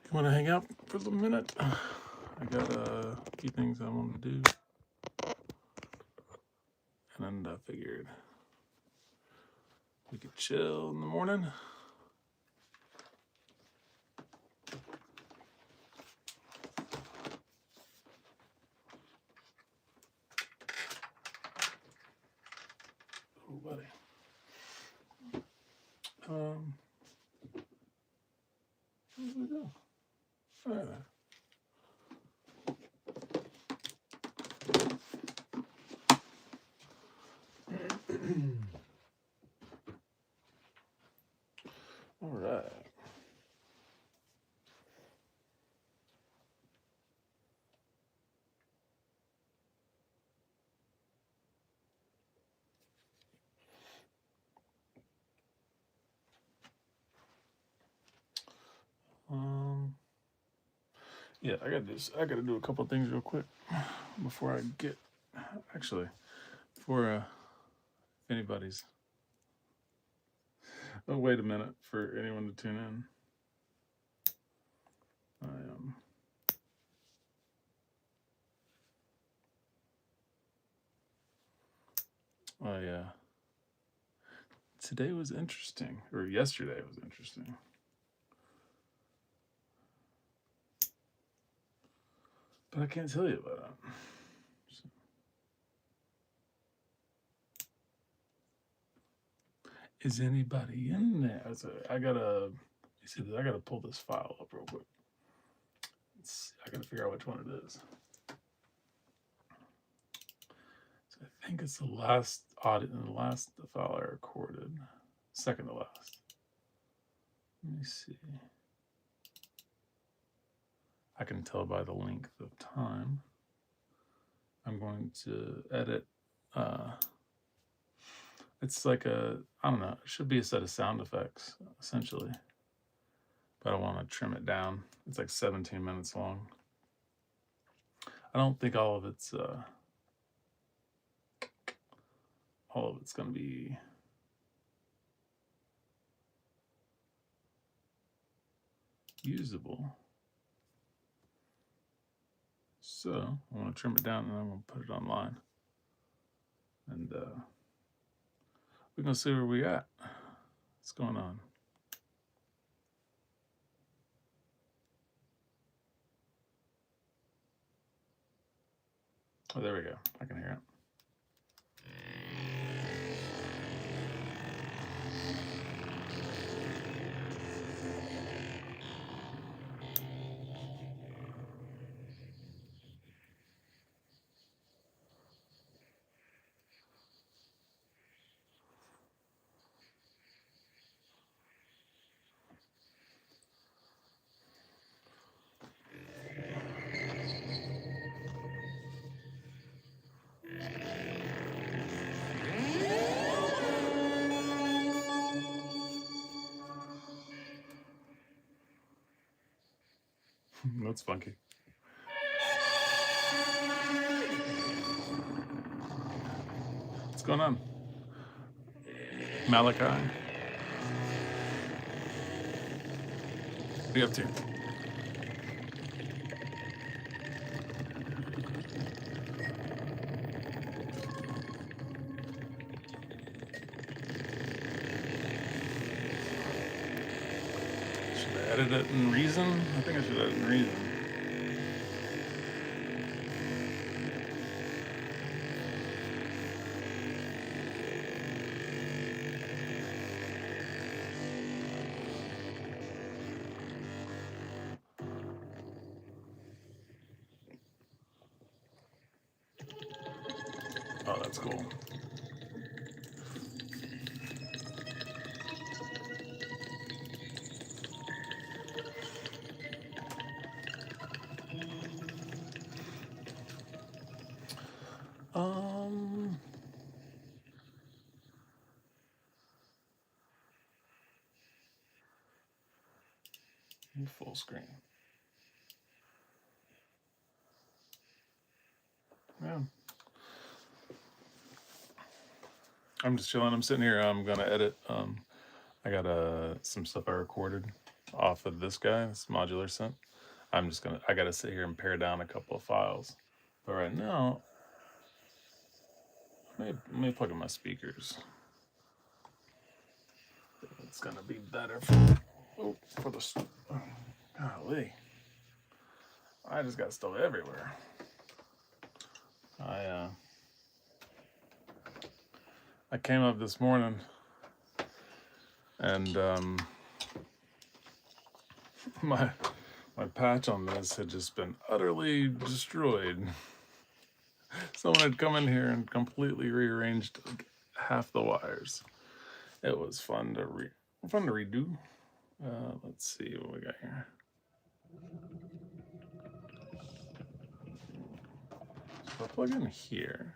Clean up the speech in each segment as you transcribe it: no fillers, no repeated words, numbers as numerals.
You want to hang out for a little minute? I got a few things I want to do, and I figured we could chill in the morning. Oh, buddy. Where did we go? There. All right. Yeah, I gotta do a couple of things real quick before I get. Actually, before if anybody's. Oh, wait a minute for anyone to tune in. Oh yeah. Today was interesting, or yesterday was interesting. But I can't tell you about it. So. Is anybody in there? I gotta pull this file up real quick. I gotta figure out which one it is. So I think it's the last audit and the last file I recorded. Second to last. Let me see. I can tell by the length of time. I'm going to edit. It's like I don't know, it should be a set of sound effects, essentially. But I want to trim it down. It's like 17 minutes long. I don't think all of it's going to be usable. So I want to trim it down and I'm going to put it online. And we're going to see where we at. What's going on? Oh, there we go. I can hear it. That's funky. What's going on? Malachi? What are you up to? Should I edit it in Reason? I think I should edit it in Reason. Oh, that's cool. Full screen. Yeah. I'm just chilling. I'm sitting here. I'm gonna edit. I got some stuff I recorded off of this guy, this modular synth. I gotta sit here and pare down a couple of files. But right now, let me plug in my speakers. It's gonna be better for the. Golly, I just got stuff everywhere. I came up this morning and my patch on this had just been utterly destroyed. Someone had come in here and completely rearranged half the wires. It was fun to redo. Let's see what we got here. So if I plug in here,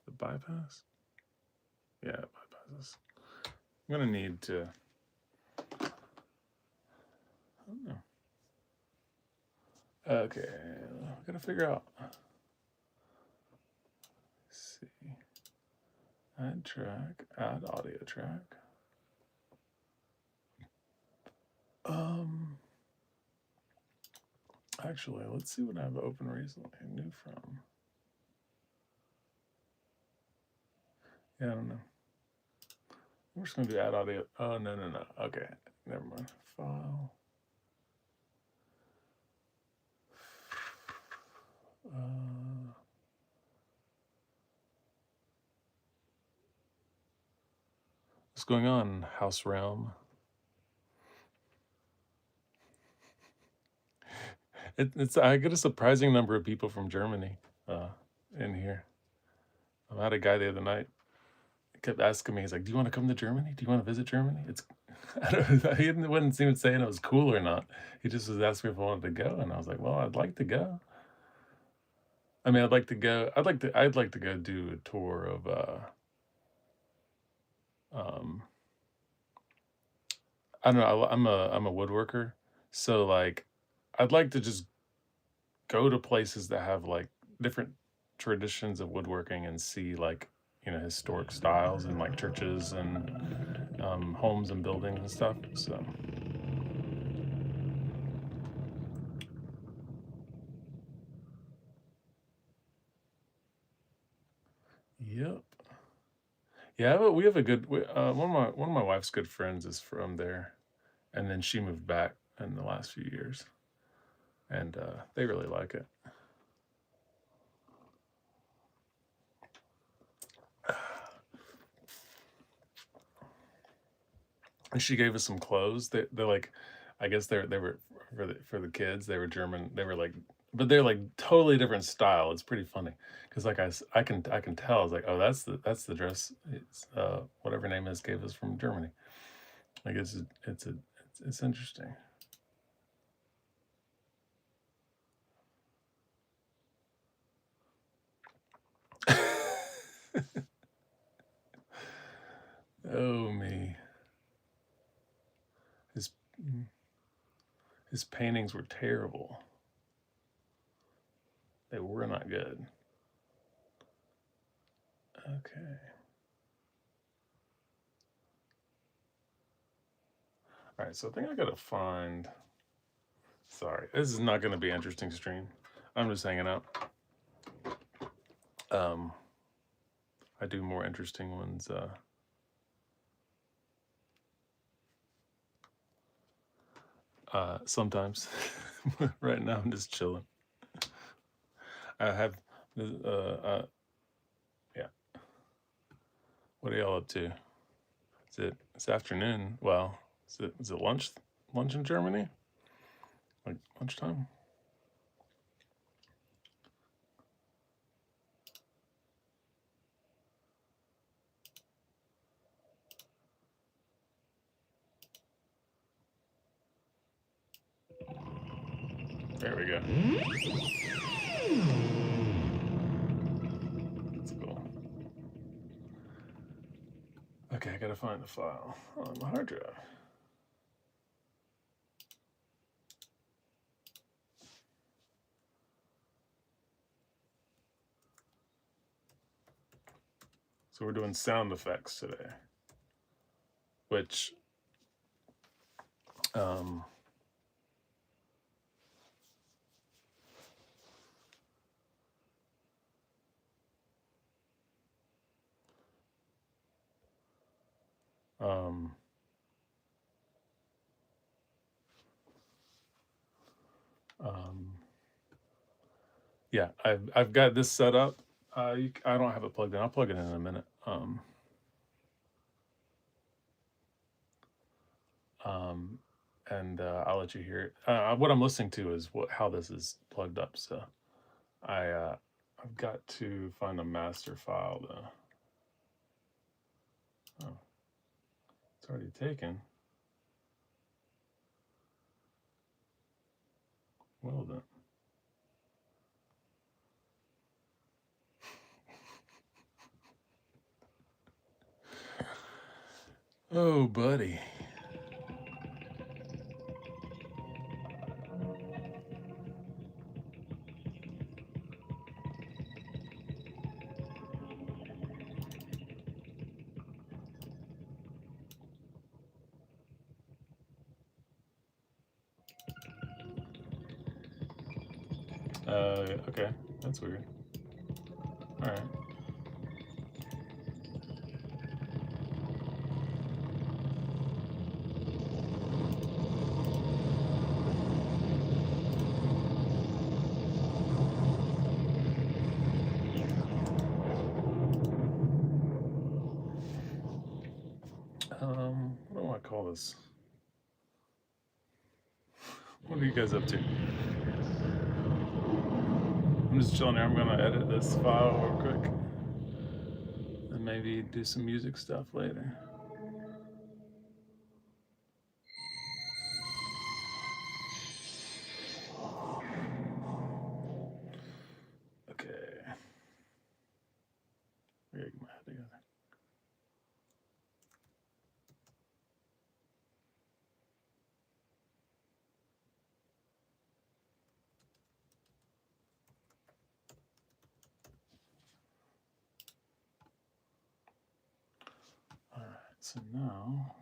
the bypass. Yeah, it bypasses. I'm gonna need to. I don't know. Okay, I gotta figure out. Let's see. Add track, add audio track. Actually, let's see what I've opened recently. New from. Yeah, I don't know. We're just gonna do add audio. Oh, no. Okay, never mind. File. What's going on, House Realm? I get a surprising number of people from Germany in here. I had a guy the other night. He kept asking me, he's like, "Do you want to come to Germany? Do you want to visit Germany?" He wasn't even saying it was cool or not. He just was asking me if I wanted to go, and I was like, "Well, I'd like to go." I mean, I'd like to go. I'd like to go do a tour of. I don't know. I'm a woodworker, so like, I'd like to just go to places that have like different traditions of woodworking and see like historic styles and like churches and homes and buildings and stuff. So yep, yeah. But we have a good one of my wife's good friends is from there, and then she moved back in the last few years, and they really like it. And she gave us some clothes. They're like, I guess they were for the kids. They were German. They were like, but they're like totally different style. It's pretty funny because like I can tell. I was like, oh, that's the dress. It's whatever name is gave us from Germany. I guess it's interesting. Oh me. His his paintings were terrible. They were not good. Okay. All right, so I think I gotta find. Sorry, this is not going to be an interesting stream. I'm just hanging out. I do more interesting ones. Sometimes. Right now, I'm just chilling. I have. Yeah. What are y'all up to? It's afternoon? Well, is it lunch? Lunch in Germany? Like lunchtime? There we go. That's cool. Okay, I gotta find the file on the hard drive. So we're doing sound effects today, which Um, um, um, yeah, I've got this set up. I don't have it plugged in. I'll plug it in a minute. And I'll let you hear it. What I'm listening to is how this is plugged up. So I've got to find a master file though. Oh, it's already taken. Well then. Oh, buddy. Okay, that's weird. All right. What do I call this? What are you guys up to? I'm just chilling here. I'm gonna edit this file real quick, and maybe do some music stuff later. Okay. I gotta get my head together. All right. So now.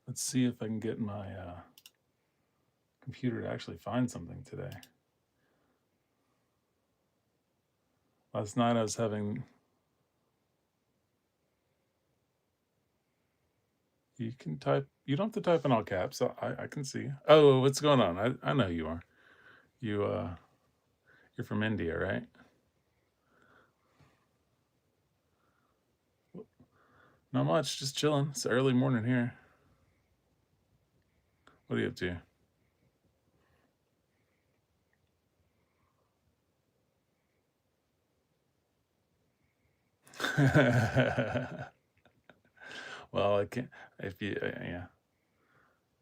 Let's see if I can get my computer to actually find something today. Last night I was having. You can type. You don't have to type in all caps. I can see. Oh, what's going on? I know who you are. You're from India, right? Not much. Just chilling. It's early morning here. What are you up to? Well, I can't. If you,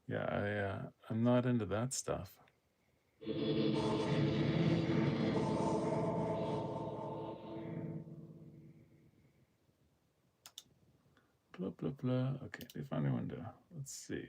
yeah. I'm not into that stuff. Blah blah blah. Okay, they found a window. Let's see.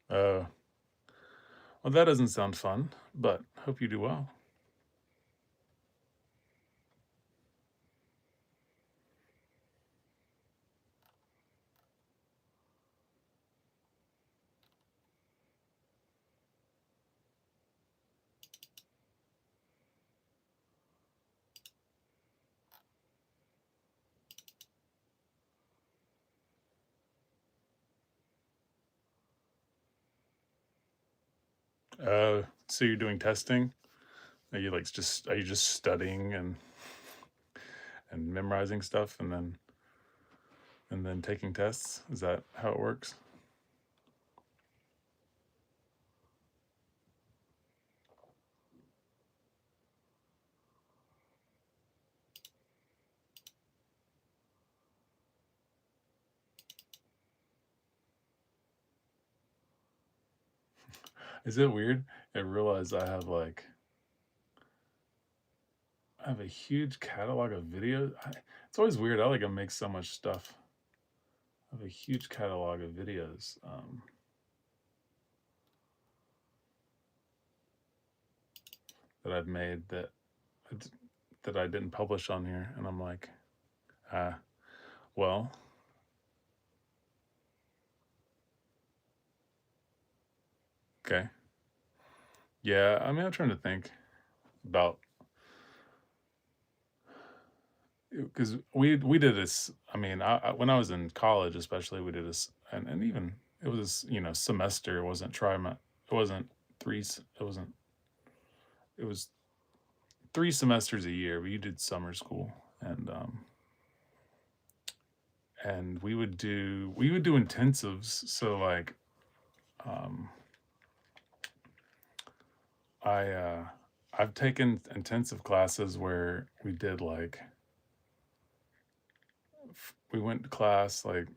Oh, well, that doesn't sound fun. But hope you do well. So you're doing testing? Are you just studying and memorizing stuff and then taking tests? Is that how it works? Is it weird? I realize I have a huge catalog of videos. It's always weird. I like to make so much stuff. I have a huge catalog of videos that I've made that I didn't publish on here, and I'm like, well, okay, yeah. I mean, I'm trying to think about because we did this. I mean, when I was in college, especially, we did this, and even it was semester. It wasn't trimester. It wasn't three. It wasn't. It was 3 semesters a year. We did summer school, and we would do intensives. So like, um, I I've taken intensive classes where we went to class like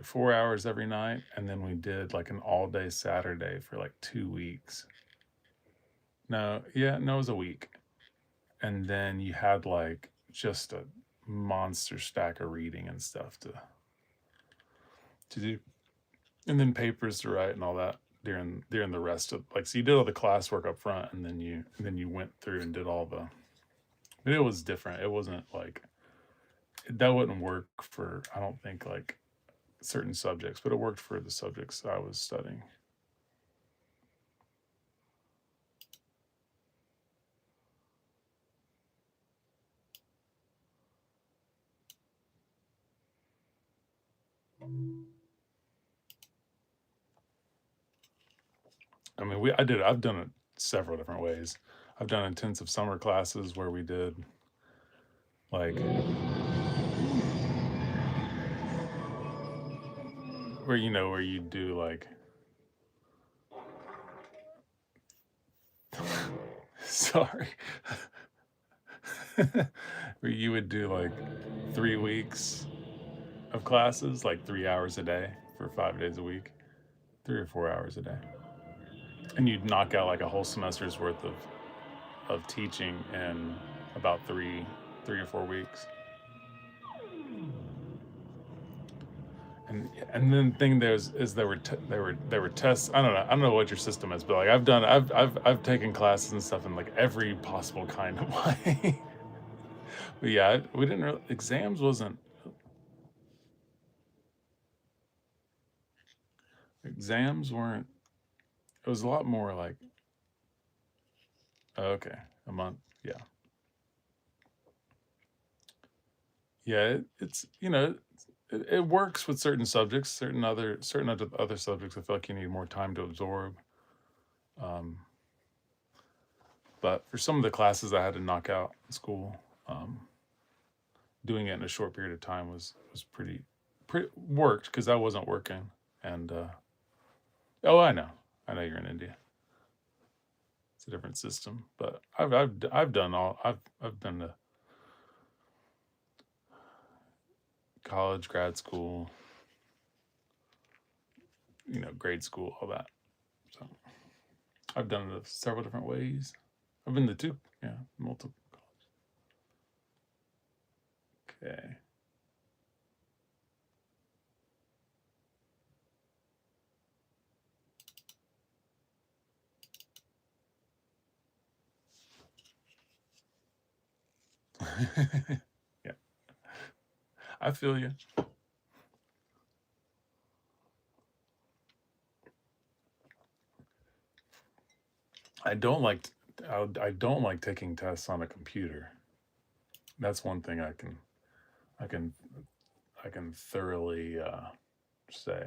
4 hours every night, and then we did like an all day Saturday for like 2 weeks. No, yeah, no, it was a week, and then you had like just a monster stack of reading and stuff to do, and then papers to write and all that during the rest of like, so you did all the classwork up front, and then you went through and did all the. But it was different. It wasn't like that wouldn't work for, I don't think, like certain subjects, but it worked for the subjects I was studying. I mean, I've done it several different ways. I've done intensive summer classes where we did like where you do like sorry. Where you would do like 3 weeks of classes, like 3 hours a day for 5 days a week, 3 or 4 hours a day, and you'd knock out like a whole semester's worth of teaching in about 3 or 4 weeks. And then the thing there were tests. I don't know what your system is, but like I've taken classes and stuff in like every possible kind of way. But yeah, we didn't really, exams wasn't exams weren't. It was a lot more like, oh, okay, a month. Yeah, yeah. It's it works with certain subjects. Certain other subjects, I feel like you need more time to absorb. Um, but for some of the classes I had to knock out in school, um, doing it in a short period of time was pretty worked because I wasn't working. And oh, I know you're in India. It's a different system, but I've done all I've been to college, grad school, grade school, all that. So I've done it several different ways. I've been to two, yeah, multiple. Okay. Yeah, I feel you. I don't like I don't like taking tests on a computer. That's one thing I can I can thoroughly say.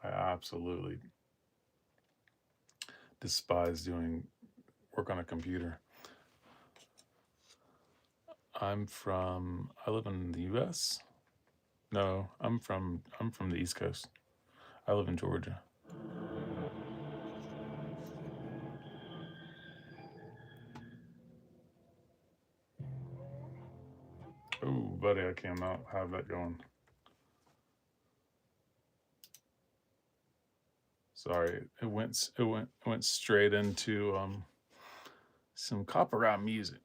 I absolutely despise doing work on a computer. I live in the US. No, I'm from the East Coast. I live in Georgia. Oh, buddy, I cannot have that going. Sorry, it went straight into some copyright music.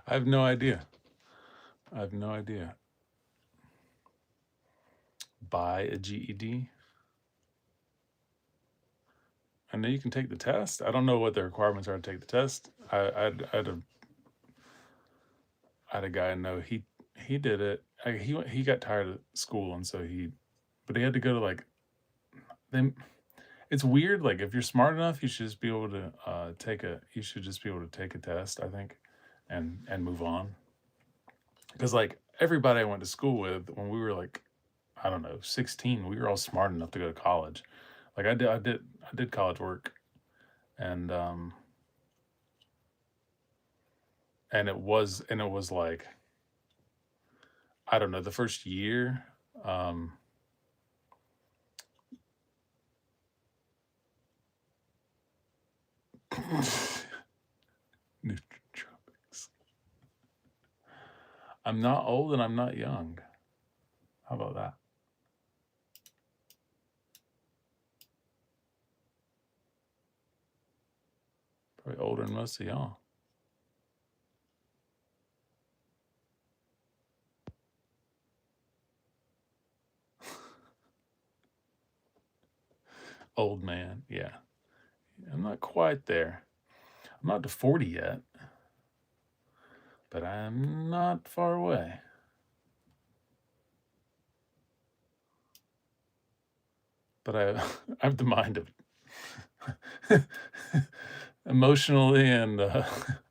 I have no idea. I have no idea. Buy a GED. I know you can take the test. I don't know what the requirements are to take the test. I had a guy I know. He did it. He got tired of school, and so but he had to go to like them. It's weird. Like if you're smart enough, you should just be able to You should just be able to take a test. I think, and move on. Because like everybody I went to school with when we were like, I don't know, 16, we were all smart enough to go to college. Like I did college work, and it was like, I don't know, the first year. Um, Nootropics. I'm not old and I'm not young. How about that? Probably older than most of y'all. Old man, yeah. I'm not quite there. I'm not to 40 yet, but I'm not far away. But I have the mind of emotionally and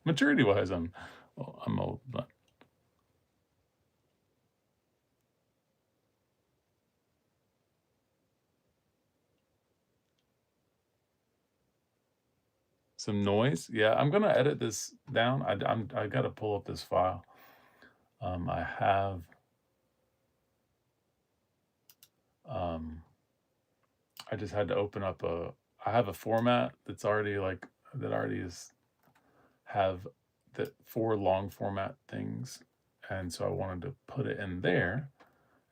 maturity wise, I'm old, but some noise. Yeah, I'm gonna edit this down. I gotta pull up this file. I have um, I just had to open up I have a format that's already like that already is have the 4 long format things, and so I wanted to put it in there,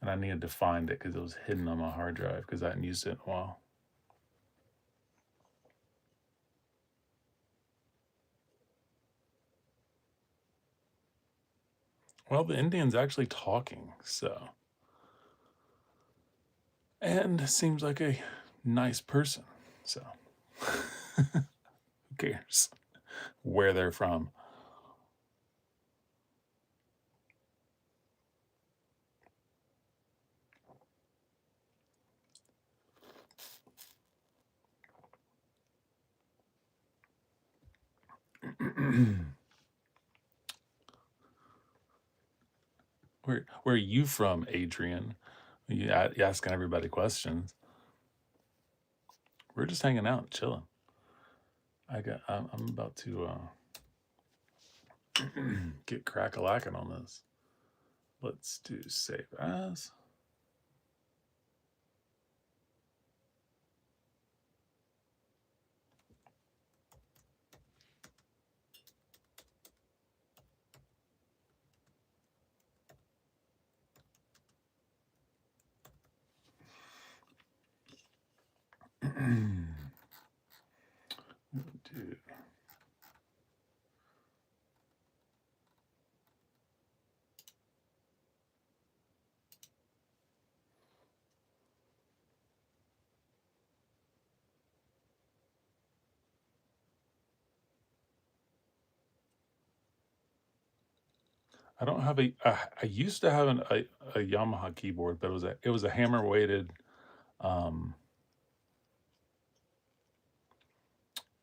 and I needed to find it because it was hidden on my hard drive because I hadn't used it in a while. Well, the Indian's actually talking, so. And seems like a nice person, so. Who cares where they're from? Where are you from, Adrian? You asking everybody questions. We're just hanging out, chilling. I'm about to get crack-a-lacking on this. Let's do save as. Do I don't have I used to have a Yamaha keyboard, but it was a hammer weighted. Um,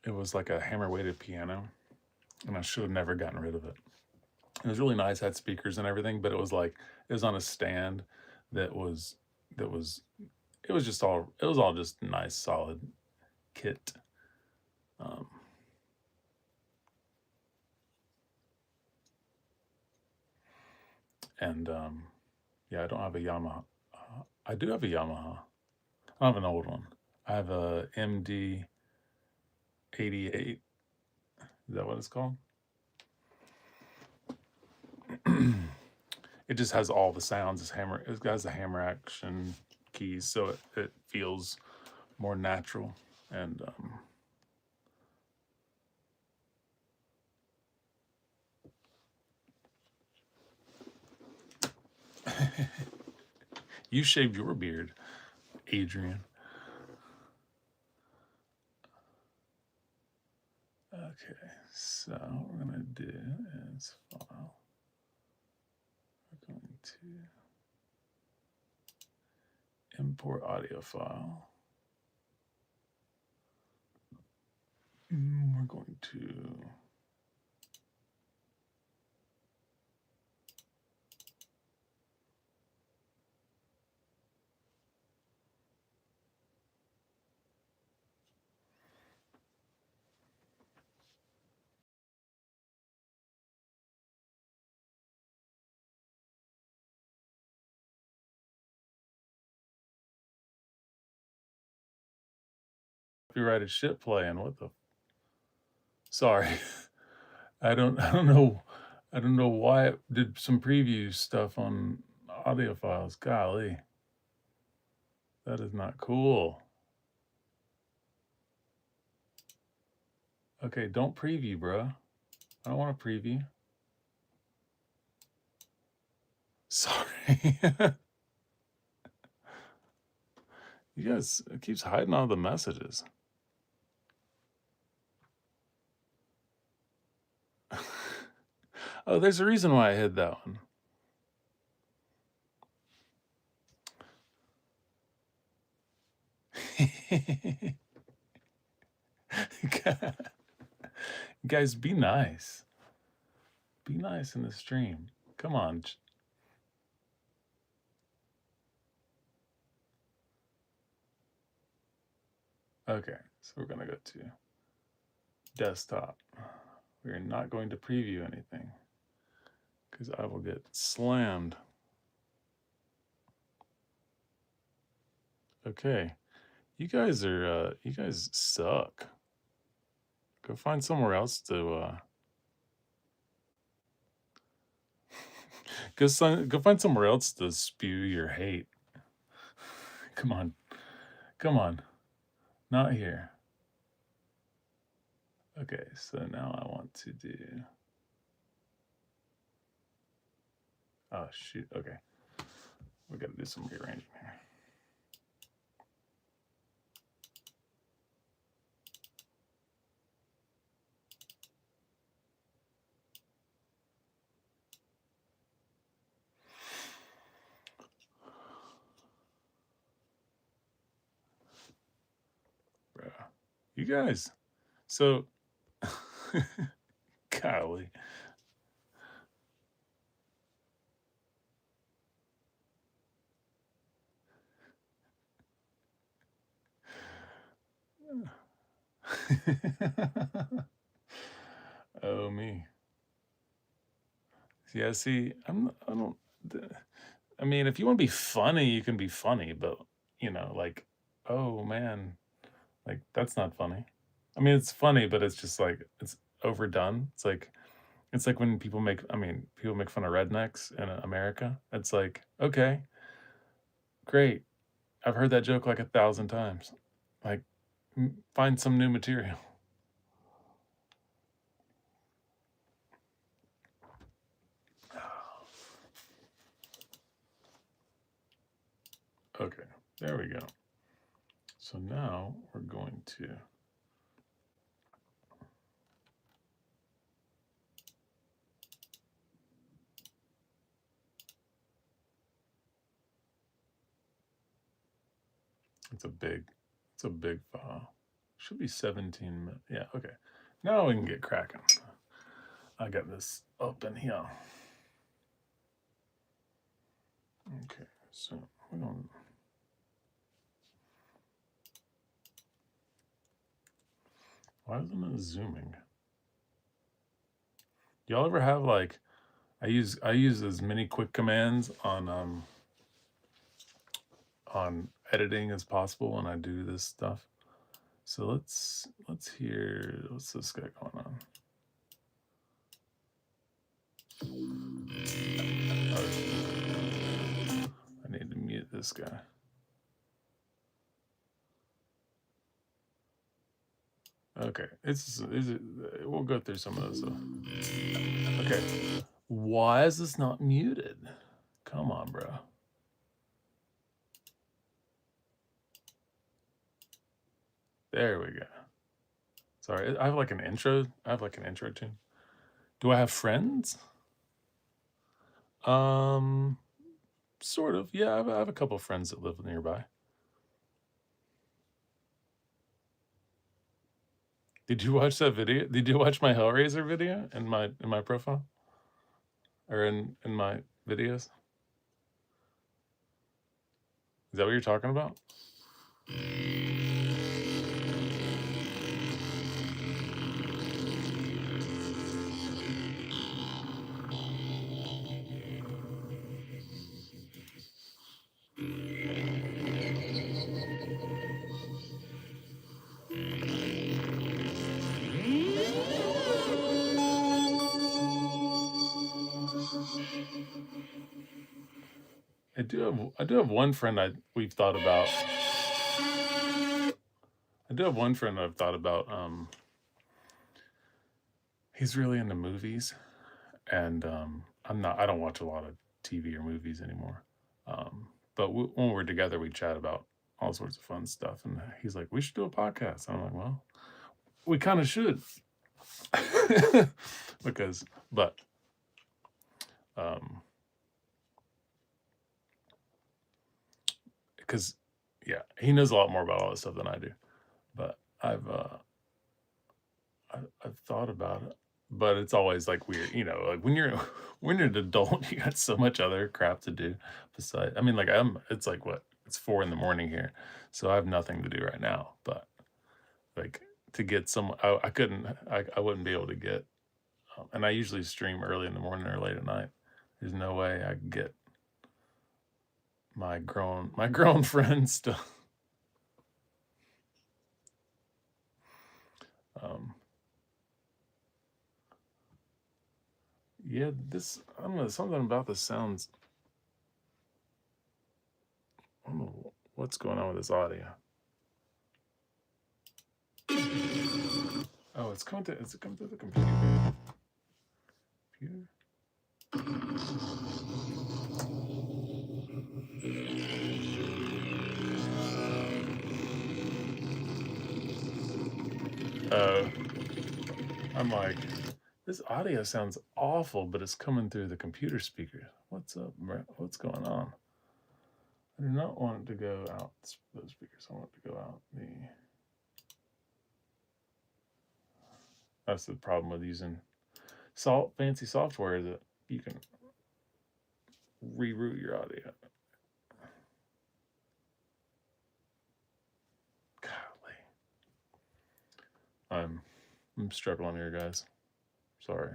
it was like a hammer weighted piano, and I should have never gotten rid of it. It was really nice, had speakers and everything, but it was on a stand that was that was it was all just nice, solid kit. Um, and yeah, I don't have a Yamaha. I do have a Yamaha. I don't have an old one. I have a MD88. Is that what it's called? It just has all the sounds. It has the hammer action keys, so it feels more natural. And you shaved your beard, Adrian. Okay, so what we're gonna do is file. We're going to import audio file. We're going to copyrighted shit playing. What the? Sorry, I don't know. I don't know why it did some preview stuff on audio files. Golly, that is not cool. Okay, don't preview, bro. I don't want to preview. Sorry. You guys, it keeps hiding all the messages. Oh, there's a reason why I hid that one. Guys, be nice. Be nice in the stream. Come on. Okay, so we're gonna go to desktop. We're not going to preview anything because I will get slammed. Okay, you guys suck. Go find somewhere else to go find somewhere else to spew your hate. Come on. Come on. Not here. Okay, so now I want to do... Oh, shoot. Okay. We got to do some rearranging here. Bruh. You guys. So, golly. Oh, me. Yeah, see, I mean, if you want to be funny, you can be funny, but, like, oh, man, like, that's not funny. I mean, it's funny, but it's just like, it's overdone. It's like when people make fun of rednecks in America. It's like, okay, great. I've heard that joke like 1,000 times. Like, find some new material. Okay, there we go. So now we're going to... It's a big file. Should be 17 minutes. Yeah, okay. Now we can get cracking. I got this open here. Okay, so we're going... Why isn't it zooming? Y'all ever have like... I use as many quick commands on on editing as possible when I do this stuff. So let's hear, what's this guy going on? I need to mute this guy. Okay, we'll go through some of this stuff. Okay, why is this not muted? Come on, bro. There we go. Sorry, I have like an intro. I have like an intro tune. Do I have friends? Sort of. Yeah, I have a couple of friends that live nearby. Did you watch that video? Did you watch my Hellraiser video in my profile? Or in my videos? Is that what you're talking about? I do have one friend we've thought about. I do have one friend I've thought about. He's really into movies, and I'm not. I don't watch a lot of TV or movies anymore. But when we're together, we chat about all sorts of fun stuff. And he's like, "We should do a podcast." And I'm like, "Well, we kind of should," because yeah, he knows a lot more about all this stuff than I do. But I've thought about it, but it's always like weird, like when you're an adult, you got so much other crap to do besides. I mean, like it's like what? It's 4 a.m. here, so I have nothing to do right now. But like to get some, I couldn't, I wouldn't be able to get, and I usually stream early in the morning or late at night. There's no way I could get my grown friends to. Yeah, I don't know, something about this sounds. I don't know what's going on with this audio. Oh, is it coming through the computer? I'm like, this audio sounds awful, but it's coming through the computer speakers. What's up, Brett? What's going on? I do not want it to go out those speakers. I want it to go out That's the problem with using fancy software, that you can reroute your audio. Golly. I'm struggling here, guys. Sorry.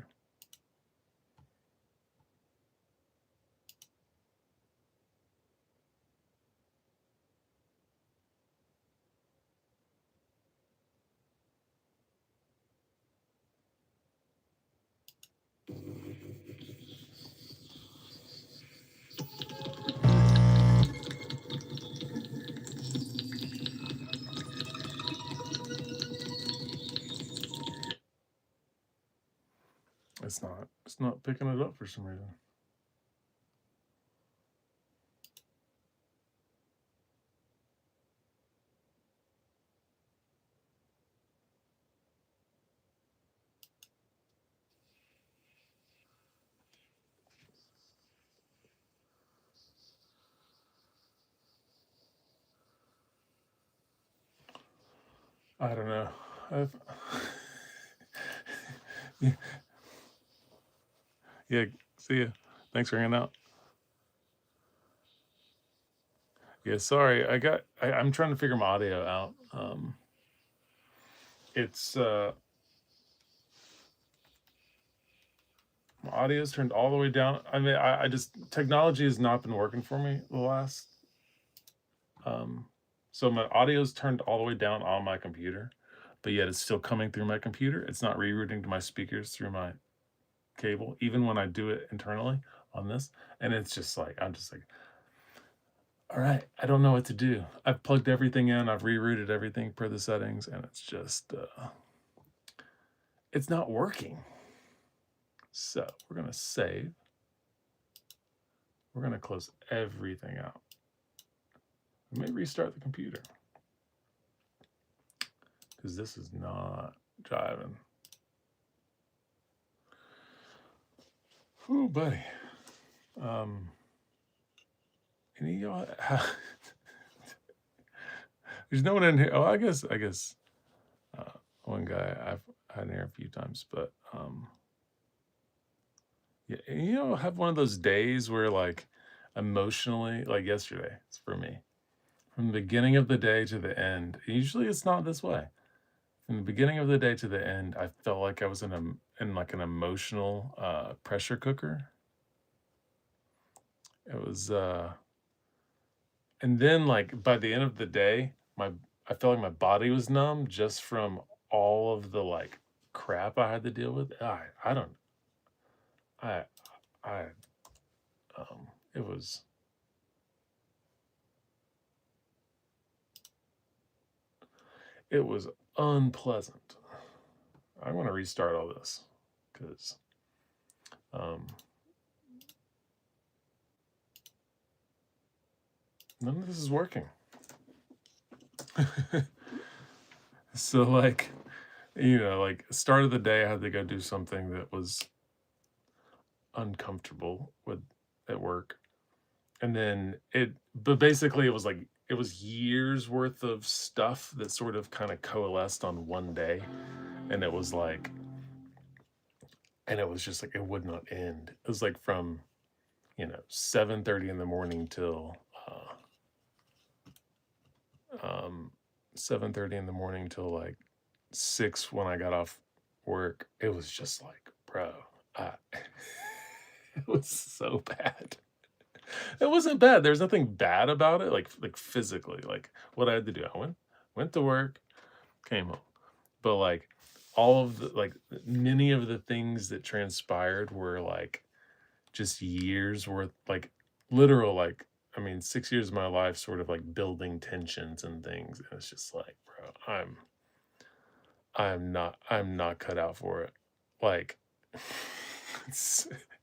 It's not picking it up for some reason. I don't know. Yeah, see ya. Thanks for hanging out. Yeah, sorry. I'm trying to figure my audio out. It's my audio's turned all the way down. I mean, I just technology has not been working for me the last So my audio's turned all the way down on my computer, but yet it's still coming through my computer. It's not rerouting to my speakers through my cable, even when I do it internally on this. And it's just like, I'm just like, all right, I don't know what to do. I've plugged everything in, I've rerouted everything per the settings, and it's just, it's not working. So we're gonna save. We're gonna close everything out. Let me restart the computer because this is not driving. Ooh, buddy. Any of y'all? There's no one in here. Oh, I guess. One guy I've had in here a few times, but yeah, have one of those days where like emotionally, like yesterday, it's for me. From the beginning of the day to the end, usually it's not this way. From the beginning of the day to the end, I felt like I was in like an emotional pressure cooker. It was and then like by the end of the day, I felt like my body was numb just from all of the like crap I had to deal with. I don't I I it was unpleasant. I want to restart all this because none of this is working. So like, like start of the day, I had to go do something that was uncomfortable with at work. And then but basically it was like, it was years worth of stuff that sort of kind of coalesced on one day. And it was like, and it was just like, it would not end. It was like from, 7:30 in the morning till 7:30 in the morning till like 6 when I got off work. It was just like, bro, it was so bad. It wasn't bad. There's nothing bad about it, like physically. Like what I had to do, I went to work, came home. But like all of the like many of the things that transpired were like just years worth, like literal, like I mean 6 years of my life sort of like building tensions and things. And it's just like, bro, I'm not cut out for it. Like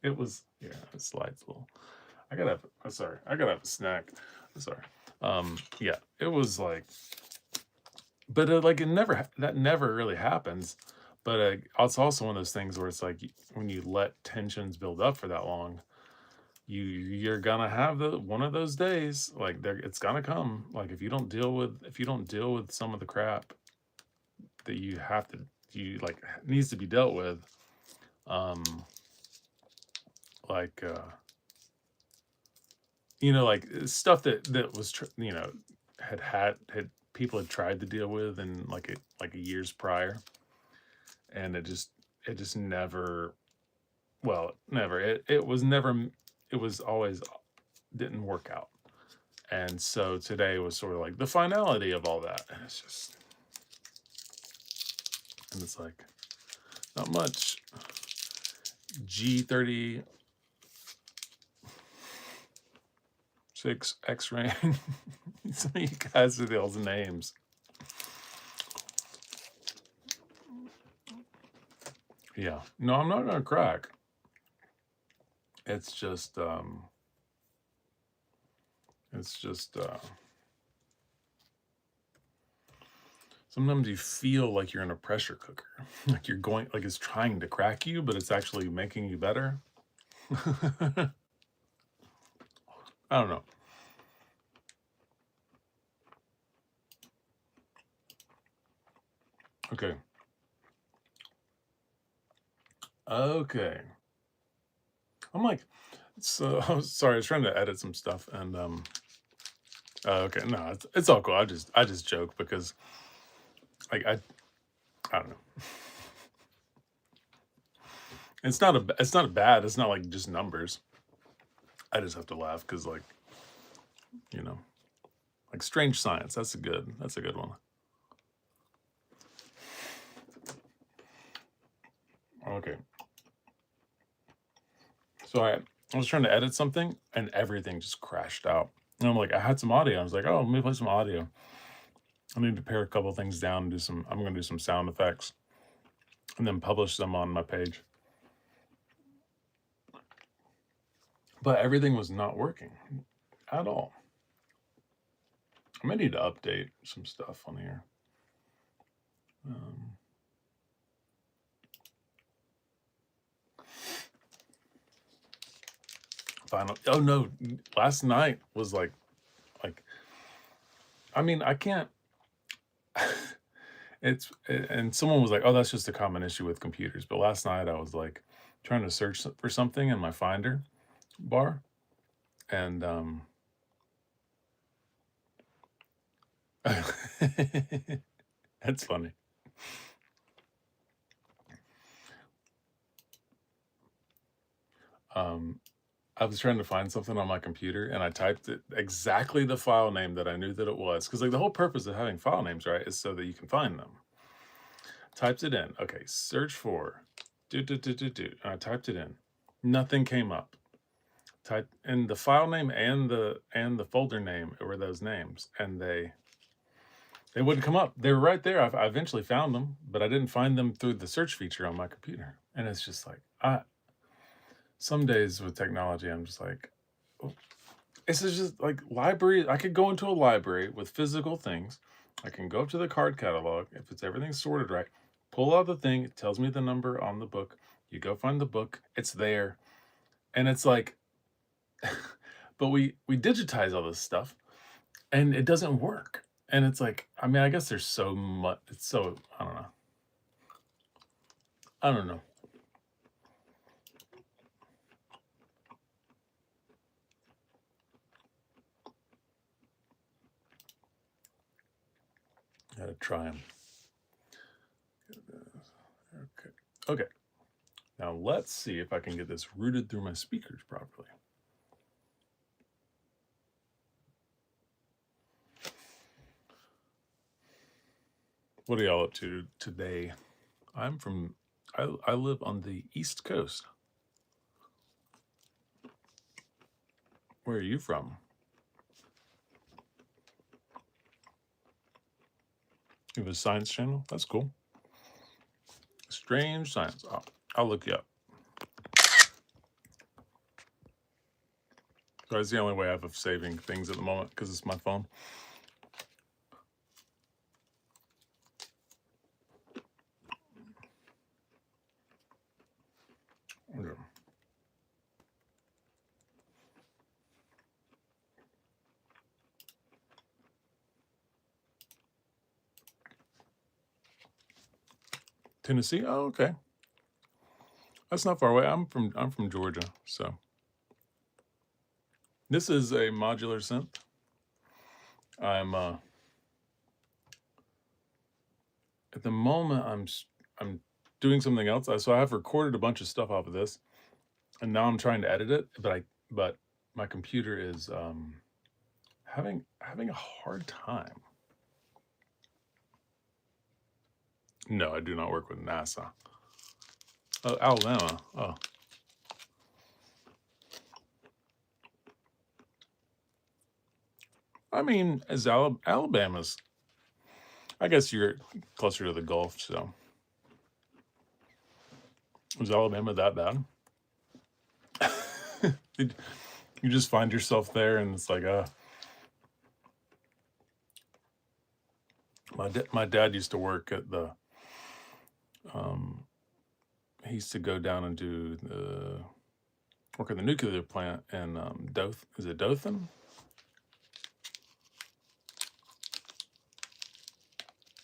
it was, yeah, it slides a little. I gotta have a snack. I'm sorry. Yeah, it was like, but like that never really happens. But it's also one of those things where it's like when you let tensions build up for that long, you're gonna have one of those days. Like it's gonna come. Like if you don't deal with some of the crap that you like needs to be dealt with, like like stuff that was had people had tried to deal with in like years prior, and it just never, well, never, it was always didn't work out. And so today was sort of like the finality of all that, and it's like not much. G36 X-ray. Some of you guys are those names. Yeah. No, I'm not gonna crack. It's just sometimes you feel like you're in a pressure cooker. Like you're going, like it's trying to crack you, but it's actually making you better. I don't know. Okay. I'm like, so sorry, I was trying to edit some stuff, and okay, no, it's all cool. I just joke because like I don't know. It's not bad. It's not like just numbers. I just have to laugh because like like Strange Science. That's a good one. Okay. So I was trying to edit something and everything just crashed out. And I'm like, I had some audio. I was like, oh, let me play some audio. I need to pare a couple things down and do some, I'm going to do some sound effects and then publish them on my page. But everything was not working at all. I may need to update some stuff on here. Final. Oh no! Last night was like, I mean, I can't. And someone was like, "Oh, that's just a common issue with computers." But last night I was like, trying to search for something in my Finder bar, and that's funny. I was trying to find something on my computer and I typed it exactly the file name that I knew that it was. Because like the whole purpose of having file names, right, is so that you can find them. Typed it in. Okay, search for And I typed it in. Nothing came up. Type and the file name and the folder name were those names, and they wouldn't come up. They were right there. I eventually found them, but I didn't find them through the search feature on my computer. And it's just like some days with technology, I'm just like, oh, this is just like library. I could go into a library with physical things. I can go up to the card catalog. If it's everything's sorted right, pull out the thing. It tells me the number on the book. You go find the book. It's there. And it's like, but we digitize all this stuff and it doesn't work. And it's like, I mean, I guess there's so much. It's so, I don't know. I don't know. Gotta try them. Okay. Okay. Now let's see if I can get this routed through my speakers properly. What are y'all up to today? I live on the East Coast. Where are you from? You have a science channel? That's cool. Strange Science. I'll look you up. So that's the only way I have of saving things at the moment because it's my phone. Okay. Tennessee? Oh, okay. That's not far away. I'm from Georgia, so this is a modular synth. I'm at the moment I'm doing something else. So I have recorded a bunch of stuff off of this, and now I'm trying to edit it. But my computer is having a hard time. No, I do not work with NASA. Oh, Alabama. Oh. I mean, as Alabama's, I guess you're closer to the Gulf, so. Was Alabama that bad? You just find yourself there and it's like, my dad used to work at the, he used to go down and do work at the nuclear plant in is it Dothan?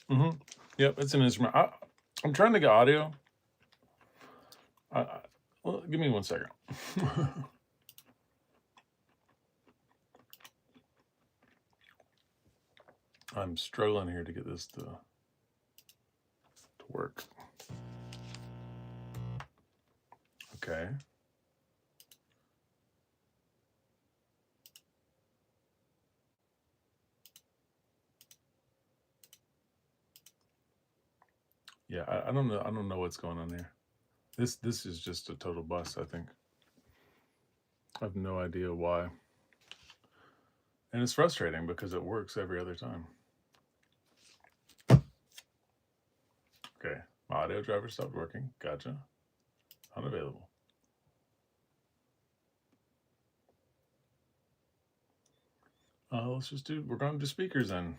Mm-hmm. Yep, it's an instrument. I'm trying to get audio. Well, give me 1 second. I'm struggling here to get this to work. Okay. Yeah, I don't know. I don't know what's going on here. This is just a total bust, I think. I have no idea why. And it's frustrating because it works every other time. Okay, my audio driver stopped working. Gotcha. Unavailable. Let's just do, we're going to do speakers then.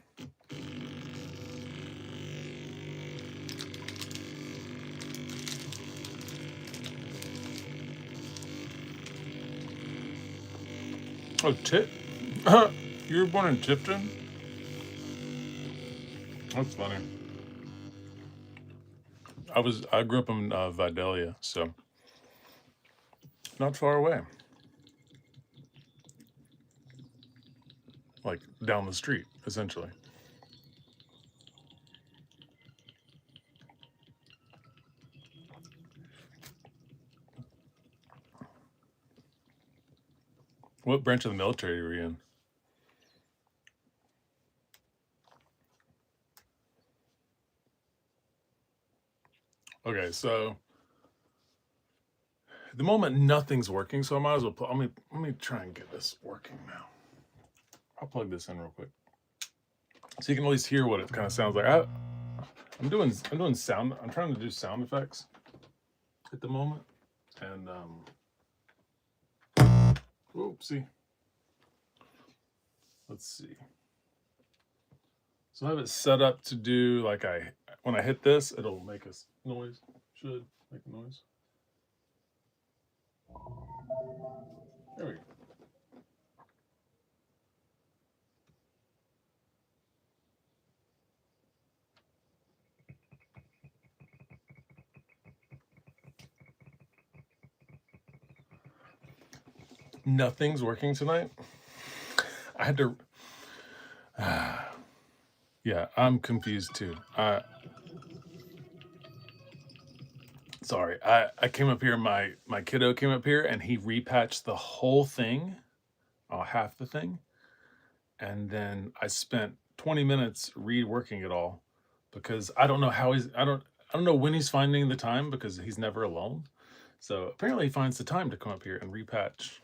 Oh, you were born in Tifton? That's funny. I grew up in Vidalia, so not far away. Like down the street, essentially. What branch of the military were you in? Okay, so at the moment nothing's working, so I might as well. Let me try and get this working now. I'll plug this in real quick, so you can at least hear what it kind of sounds like. I'm doing sound. I'm trying to do sound effects at the moment, and whoopsie. Let's see. So I have it set up to do like when I hit this, it'll make a noise. Should make a noise. There we go. Nothing's working tonight. I had to. Yeah, I'm confused too. Sorry, I came up here. My kiddo came up here and he repatched the whole thing, half the thing, and then I spent 20 minutes reworking it all because I don't know how I don't know when he's finding the time because he's never alone. So apparently he finds the time to come up here and repatch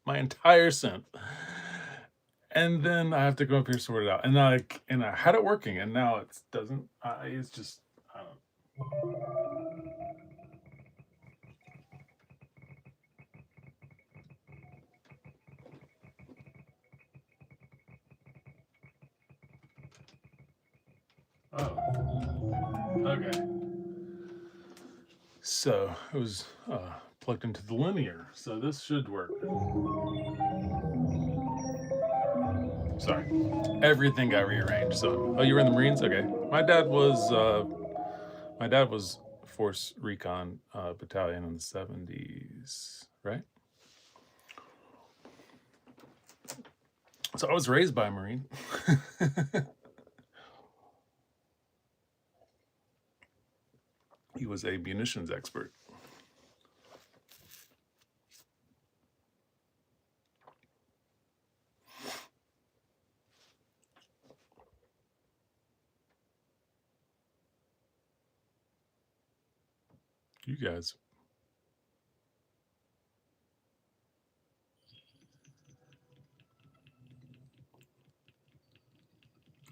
my entire synth. And then I have to go up here and sort it out. And I had it working, and now it doesn't. It's just I don't. Oh, okay. So it was plugged into the linear, so this should work. Sorry, everything got rearranged. So, oh, you were in the Marines? Okay. My dad was Force Recon Battalion in the 70s, right? So I was raised by a Marine. He was a munitions expert. You guys.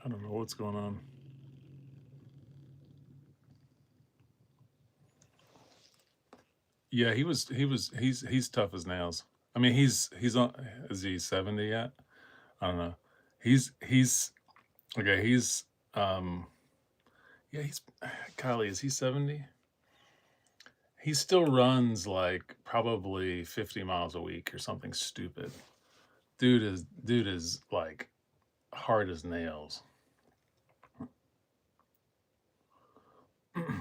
I don't know what's going on. Yeah, he's tough as nails. I mean, he's on. Is he 70 yet? I don't know. He's okay. Yeah, he's Kylie. Is he 70? He still runs like probably 50 miles a week or something stupid. Dude is like hard as nails.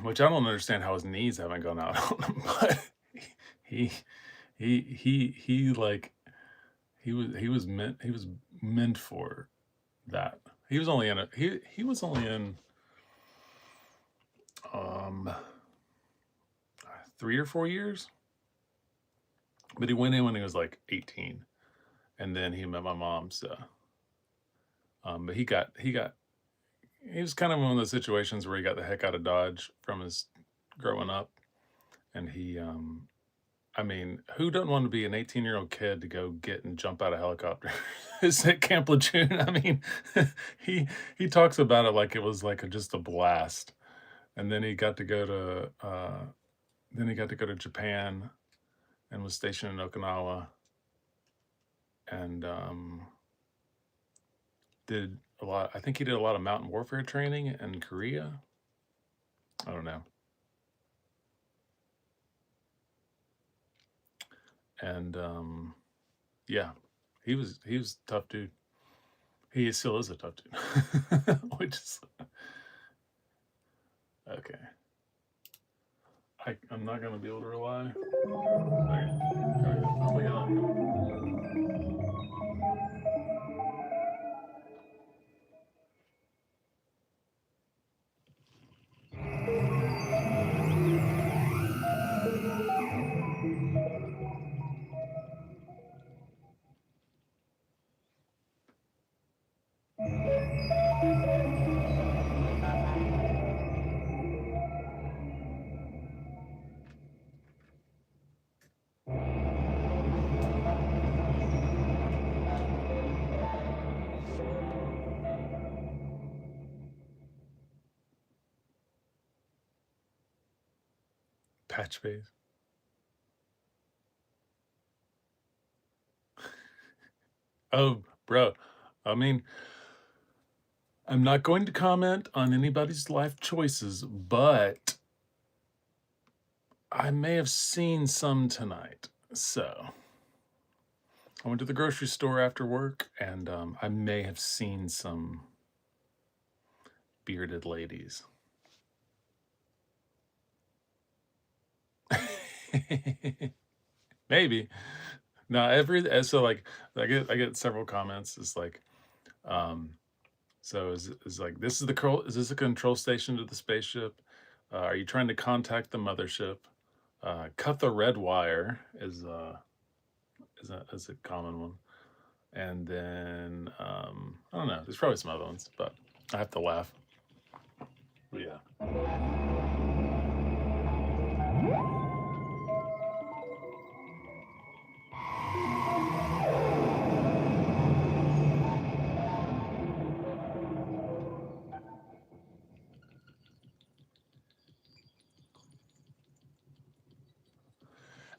Which I don't understand how his knees haven't gone out on him, but he like he was meant for that. He was only in he was only in 3 or 4 years, but he went in when he was like 18, and then he met my mom. So, but he got he was kind of one of those situations where he got the heck out of Dodge from his growing up, and he, I mean, who doesn't want to be an 18-year-old kid to go get and jump out of helicopter? Is at Camp Lejeune? I mean, he he talks about it like it was like just a blast, and then he got to go to Japan and was stationed in Okinawa, and did a lot. I think he did a lot of mountain warfare training in Korea. I don't know. And yeah, he was a tough dude. He still is a tough dude. Which is okay. I'm not gonna be able to rely. Okay. Oh my god. Patch base. Oh, bro. I mean, I'm not going to comment on anybody's life choices, but I may have seen some tonight. So I went to the grocery store after work, and I may have seen some bearded ladies. Maybe. No, so like I get several comments. It's like, so is like this is this a control station to the spaceship? Are you trying to contact the mothership? Cut the red wire is a common one. And then I don't know. There's probably some other ones, but I have to laugh. But yeah.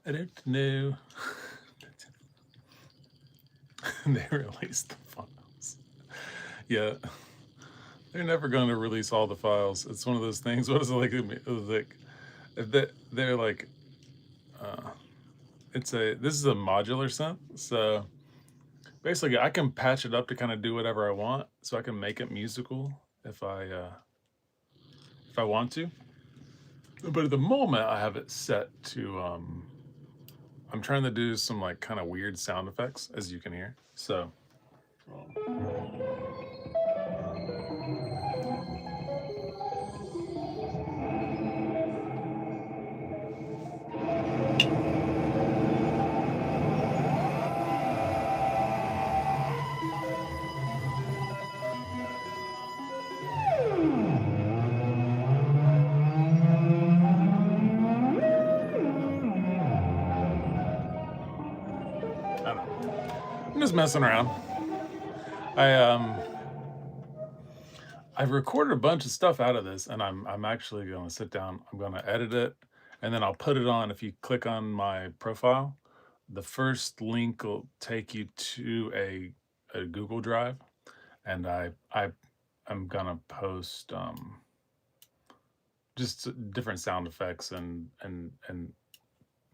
I don't know. They released the files. Yeah. They're never going to release all the files. It's one of those things. What is it like? It was like they're like, this is a modular synth. So basically, I can patch it up to kind of do whatever I want. So I can make it musical if I want to. But at the moment, I have it set to. I'm trying to do some like kind of weird sound effects, as you can hear. So. I don't know. I'm just messing around. I I've recorded a bunch of stuff out of this, and I'm actually going to sit down. I'm going to edit it, and then I'll put it on. If you click on my profile, the first link will take you to a Google Drive, and I'm gonna post just different sound effects and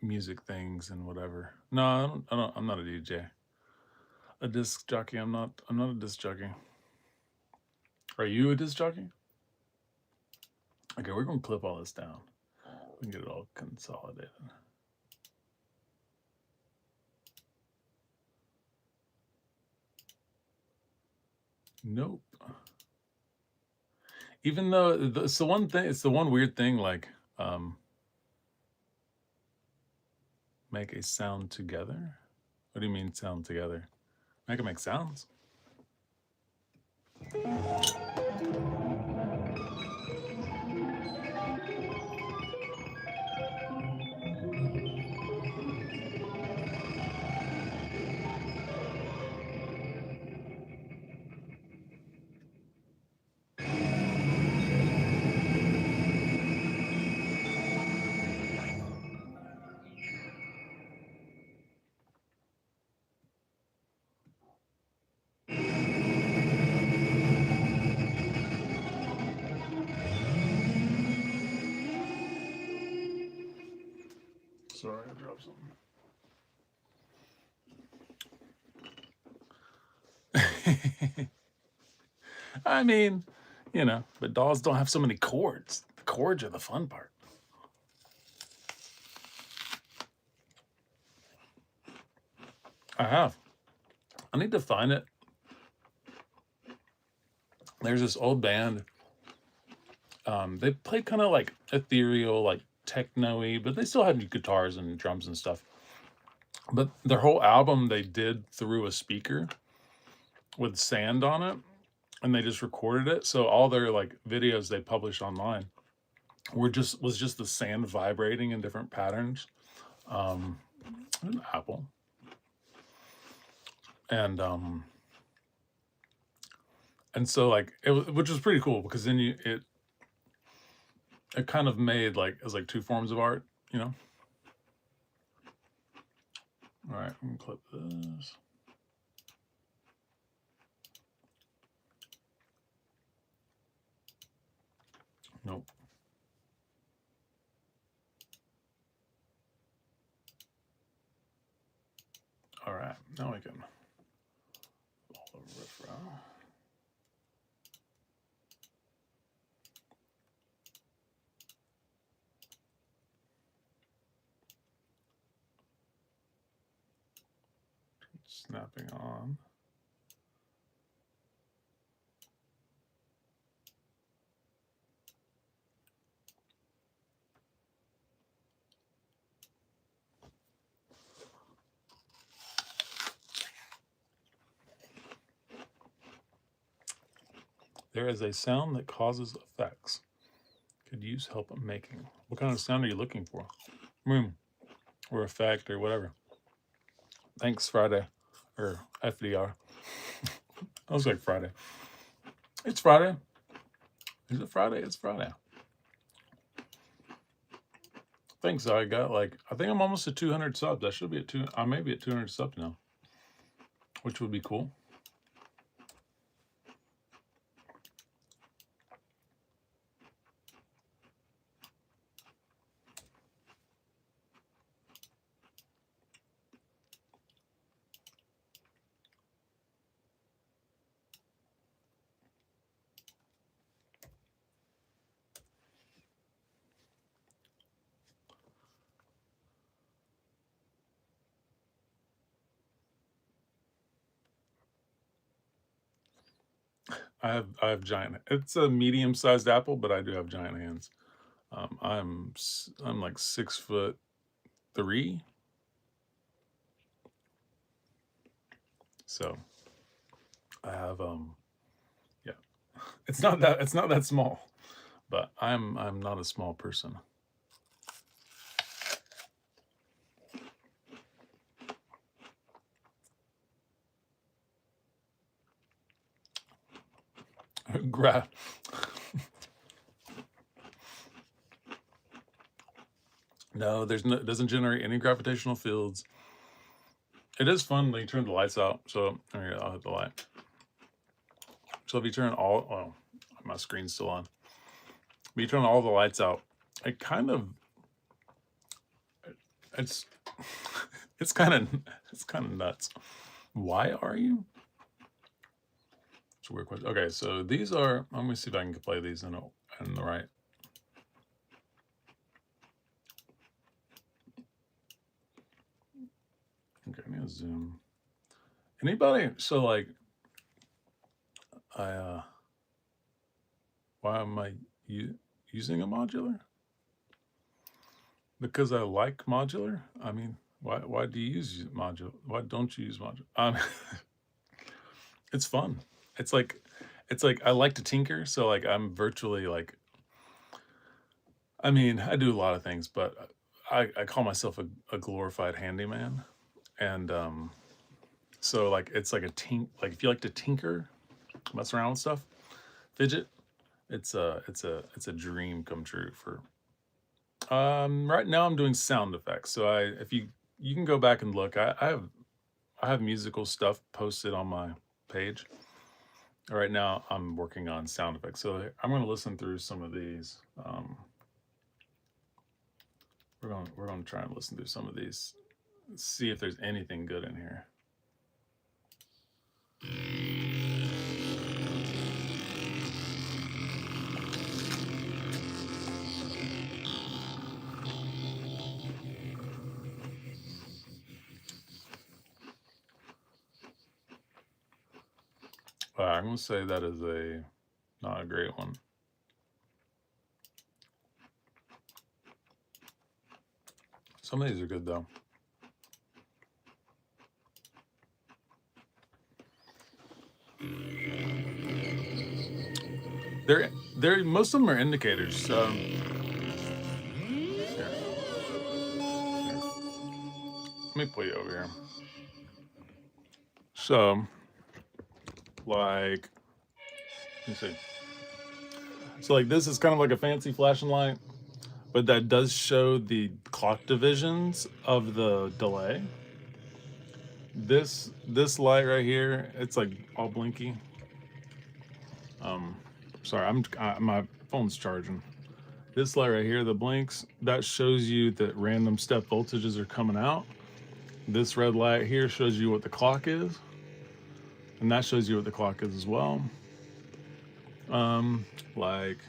music things and whatever. No, I'm not a DJ. A disc jockey. I'm not a disc jockey. Are you a disc jockey? Okay, we're gonna clip all this down. We can get it all consolidated. Nope. Even though it's the one thing, it's the one weird thing, like make a sound together. What do you mean sound together? I can make sounds. sorry, I dropped something. I mean, you know, but dolls don't have so many cords. The cords are the fun part. I have. I need to find it. There's this old band. They played kind of like ethereal, like techno-y, but they still had guitars and drums and stuff. But their whole album they did through a speaker with sand on it, and they just recorded it. So all their like videos they published online was just the sand vibrating in different patterns. An Apple. And so like which was pretty cool because then it kind of made like it was like two forms of art, you know. All right, I'm gonna clip this. Nope. All right, now we can all the riffraff. Snapping on. There is a sound that causes effects. Could use help making. What kind of sound are you looking for? Or effect or whatever. Thanks, Friday. Or FDR. I was like Friday. It's Friday. Is it Friday? It's Friday. Thanks. I got like, I think I'm almost at 200 subs. I should be at I may be at 200 subs now, which would be cool. I have giant. It's a medium-sized apple, but I do have giant hands. I'm like 6'3". So I have yeah. It's not that small, but I'm not a small person. No, it doesn't generate any gravitational fields. It is fun when you turn the lights out. So here, I'll hit the light. So if you turn my screen's still on. But you turn all the lights out, it kind of it's it's kind of nuts. Why are you? It's a weird question. Okay, so these are. Let me see if I can play these in the right. Okay, I'm gonna zoom. Anybody? So like, why am I using a modular? Because I like modular. I mean, why do you use modular? Why don't you use modular? It's fun. It's like I like to tinker, so like I'm virtually like. I mean, I do a lot of things, but I call myself a glorified handyman, and so like it's like like if you like to tinker, mess around with stuff, fidget, it's a dream come true for. Right now I'm doing sound effects, so if you can go back and look, I have musical stuff posted on my page. Right now I'm working on sound effects, so I'm going to listen through some of these. we're gonna try and listen through some of these, see if there's anything good in here. I'm gonna say that is not a great one. Some of these are good though. They're most of them are indicators. So here. Let me put you over here. So, like, let me see. So, like, this is kind of like a fancy flashing light, but that does show the clock divisions of the delay. This light right here, it's like all blinky. Sorry, my phone's charging. This light right here, the blinks, that shows you that random step voltages are coming out. This red light here shows you what the clock is, and that shows you what the clock is as well. Like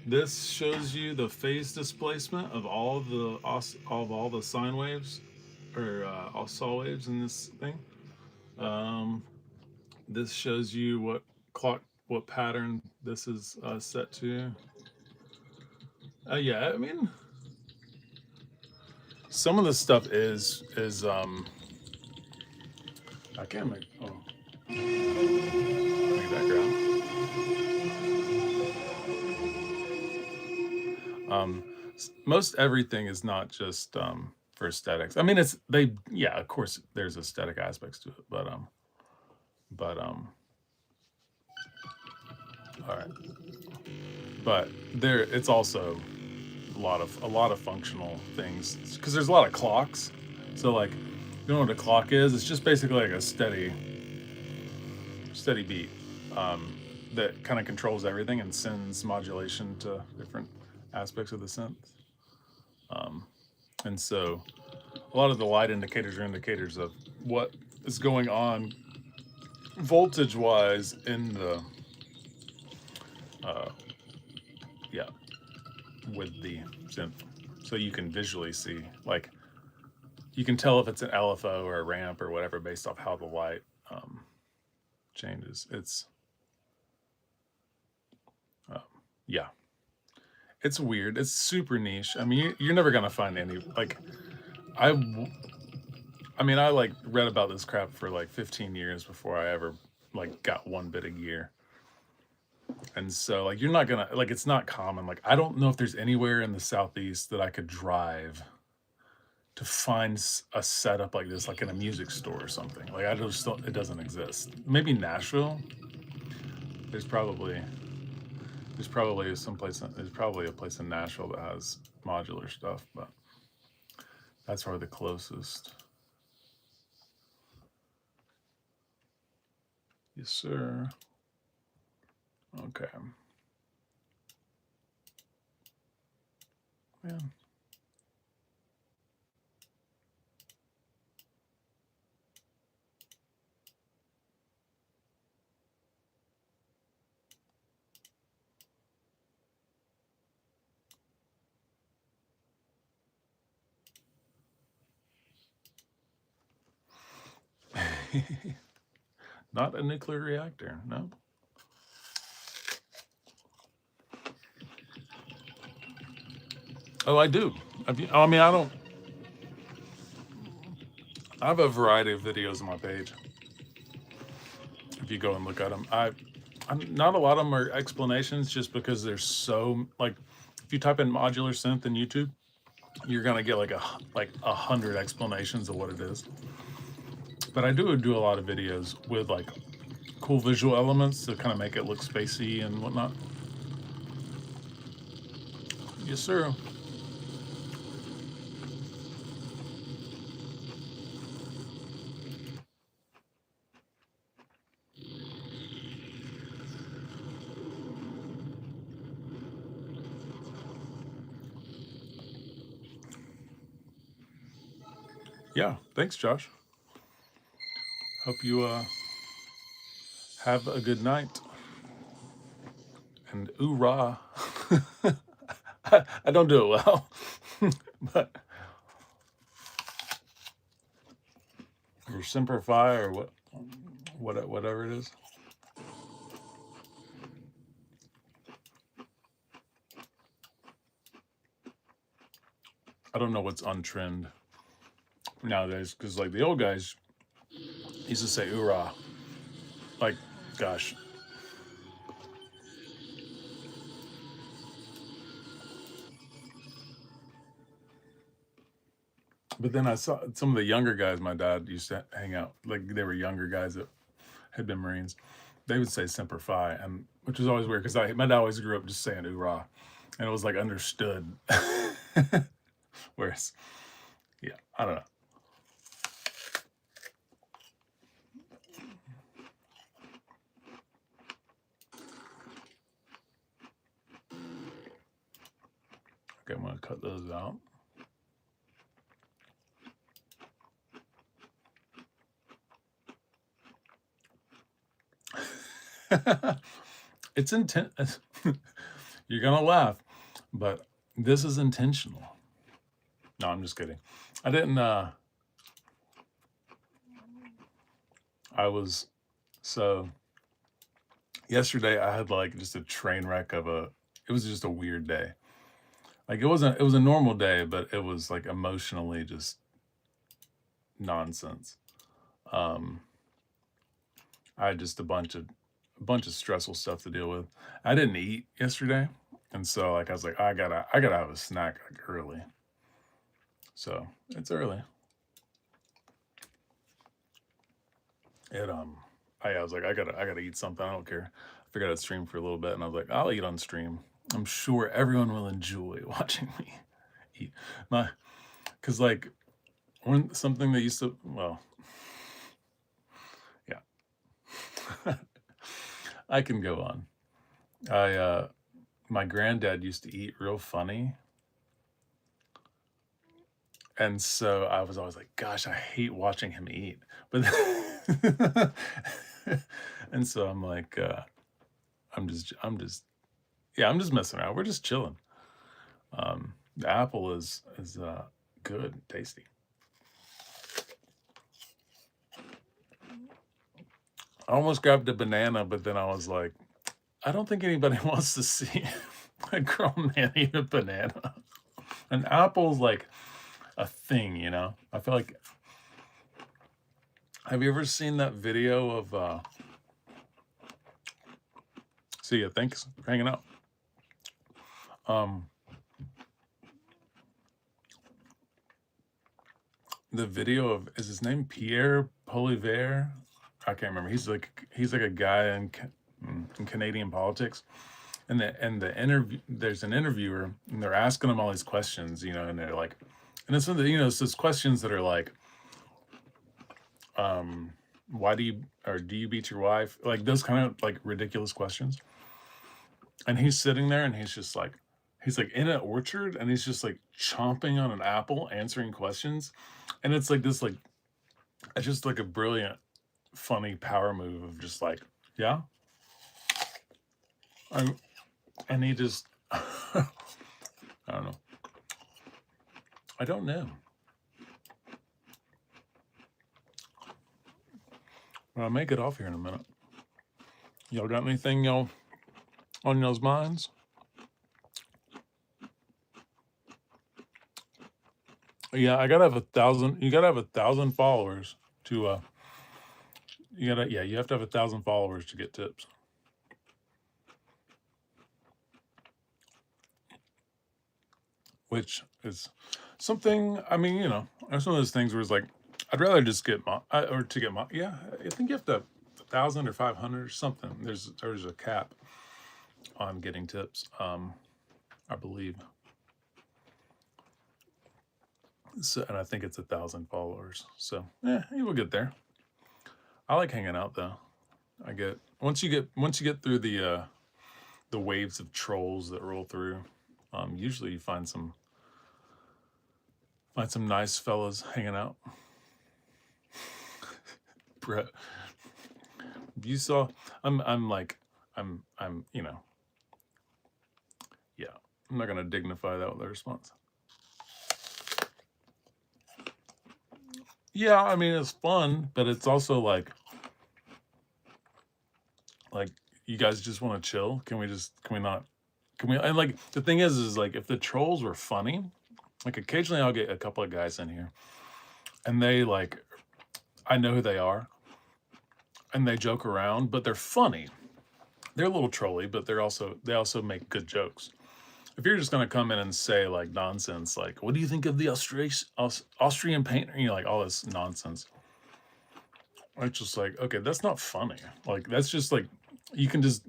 this shows you the phase displacement of all the sine waves or all saw waves in this thing. This shows you what pattern this is set to. Yeah, I mean, some of this stuff is I can't make background. Most everything is not just for aesthetics. I mean, of course there's aesthetic aspects to it, but all right. But it's also a lot of functional things because there's a lot of clocks. So like, you know what a clock is? It's just basically like a steady beat that kind of controls everything and sends modulation to different aspects of the synth. And so a lot of the light indicators are indicators of what is going on voltage wise in the with the synth, so you can visually see, like, you can tell if it's an LFO or a ramp or whatever based off how the light changes. It's it's weird. It's super niche. I mean, you're never gonna find any, like, I mean, I like read about this crap for like 15 years before I ever like got one bit of gear. And so, like, you're not gonna, like, it's not common. Like, I don't know if there's anywhere in the Southeast that I could drive to find a setup like this, like in a music store or something. Like, it doesn't exist. Maybe Nashville. There's probably a place in Nashville that has modular stuff, but that's probably the closest. Yes, sir. Okay. Man. Not a nuclear reactor, no. Oh, I do. I mean, I have a variety of videos on my page. If you go and look at them, not a lot of them are explanations, just because there's so, like, if you type in modular synth in YouTube, you're gonna get like 100 explanations of what it is. But I do a lot of videos with like cool visual elements to kind of make it look spacey and whatnot. Yes, sir. Yeah, thanks, Josh. Hope you have a good night. And oorah. I don't do it well, but or Semper Fi or whatever it is. I don't know what's on trend nowadays because like the old guys used to say oorah. Like, gosh. But then I saw some of the younger guys my dad used to hang out. Like they were younger guys that had been Marines. They would say Semper Fi, and which was always weird because my dad always grew up just saying oorah, and it was like understood. Whereas, yeah, I don't know. Okay, I'm gonna cut those out. It's intent. You're gonna laugh, but this is intentional. No, I'm just kidding. I didn't. I was so yesterday. I had like just a train wreck of a. It was just a weird day. Like it wasn't. It was a normal day, but it was like emotionally just nonsense. Um, I had just a bunch of stressful stuff to deal with. I didn't eat yesterday, and so like I was like, I gotta have a snack like early. So it's early. It I was like, I gotta eat something. I don't care. I figured I'd stream for a little bit, and I was like, I'll eat on stream. I'm sure everyone will enjoy watching me eat. My, cause like when something that used to yeah, I can go on. My granddad used to eat real funny, and so I was always like, gosh, I hate watching him eat. But and so I'm like, I'm just messing around. We're just chilling. The apple is good, tasty. I almost grabbed a banana, but then I was like, I don't think anybody wants to see a grown man eat a banana. An apple's like a thing, you know? I feel like. Have you ever seen that video of? See ya. Thanks for hanging out. The video of, is his name Pierre Polivier? I can't remember. He's like a guy in Canadian politics, and the interview, there's an interviewer, and they're asking him all these questions, you know, and they're like, and it's it's those questions that are like, why do you beat your wife, like those kind of like ridiculous questions, and he's sitting there and he's like in an orchard and he's just like chomping on an apple answering questions, and it's like this like it's just like a brilliant funny power move of just like, yeah. And he just I don't know. I don't know. But I may get off here in a minute. Y'all got anything y'all on y'all's minds? Yeah, I gotta have 1,000. You gotta have 1,000 followers to you have to have 1,000 followers to get tips. Which is something, I mean, you know, it's one of those things where it's like, I'd rather just get yeah, I think you have to have 1,000 or 500 or something. There's a cap on getting tips, I believe. So, and I think it's 1,000 followers. So, yeah, you will get there. I like hanging out though. Once you get through the waves of trolls that roll through, usually you find some nice fellas hanging out. bro. You saw, I'm like, I'm, yeah. I'm not gonna dignify that with a response. Yeah, I mean it's fun, but it's also like you guys just want to chill. Can we not? Can we? And like the thing is like if the trolls were funny, like occasionally I'll get a couple of guys in here, and they like, I know who they are, and they joke around, but they're funny. They're a little trolly, but they also make good jokes. If you're just gonna come in and say like nonsense, like what do you think of the Austrian painter? You know, like all this nonsense. It's just like, okay, that's not funny. Like that's just like you can just,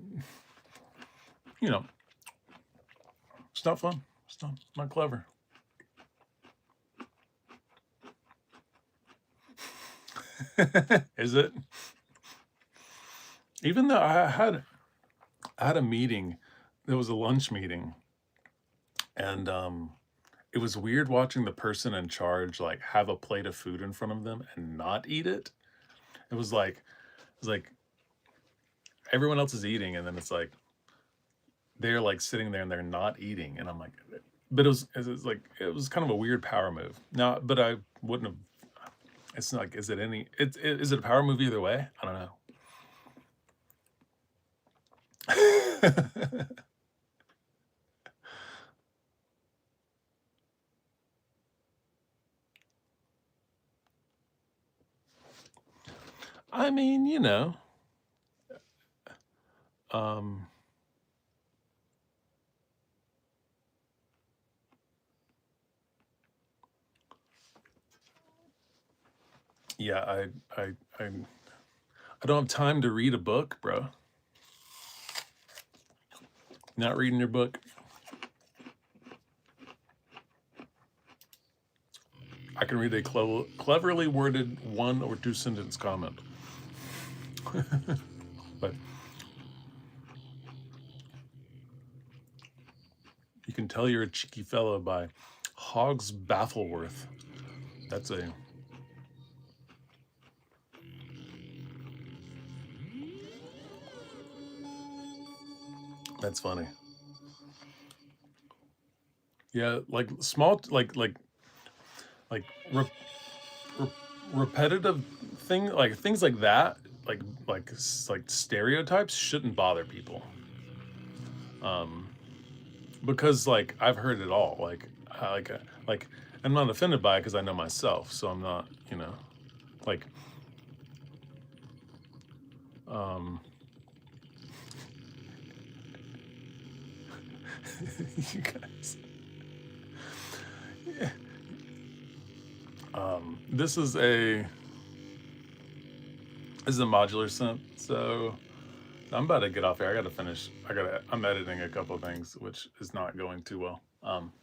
you know, it's not fun. It's not clever. Is it? Even though I had a meeting, there was a lunch meeting, and it was weird watching the person in charge like have a plate of food in front of them and not eat it. It was like everyone else is eating, and then it's like they're like sitting there and they're not eating, and I'm like, but it was like it was kind of a weird power move. Now, but I wouldn't have. It's not like, is it a power move either way? I don't know. I mean, um, yeah, I don't have time to read a book, bro. Not reading your book. I can read a cleverly worded 1 or 2 sentence comment. But you can tell you're a cheeky fellow by Hogs Baffleworth. That's funny. Yeah, like small, like re, re, repetitive things like that, like stereotypes shouldn't bother people. Because like I've heard it all. Like I'm not offended by it because I know myself, so I'm not, like, um, you guys. Yeah. This is a modular synth, so I'm about to get off here. I gotta finish. I'm editing a couple of things, which is not going too well.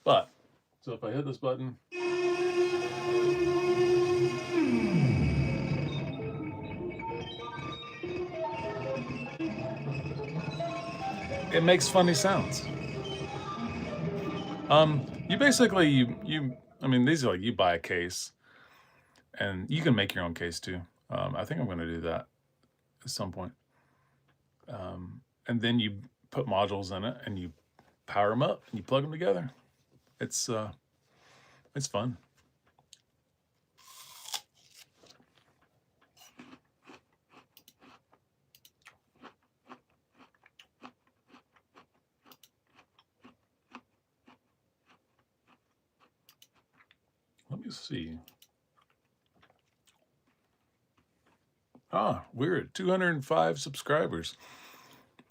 But so if I hit this button, it makes funny sounds. You basically I mean, these are like you buy a case, and you can make your own case too. I think I'm going to do that at some point. And then you put modules in it, and you power them up, and you plug them together. It's fun. Let me see. We're at 205 subscribers.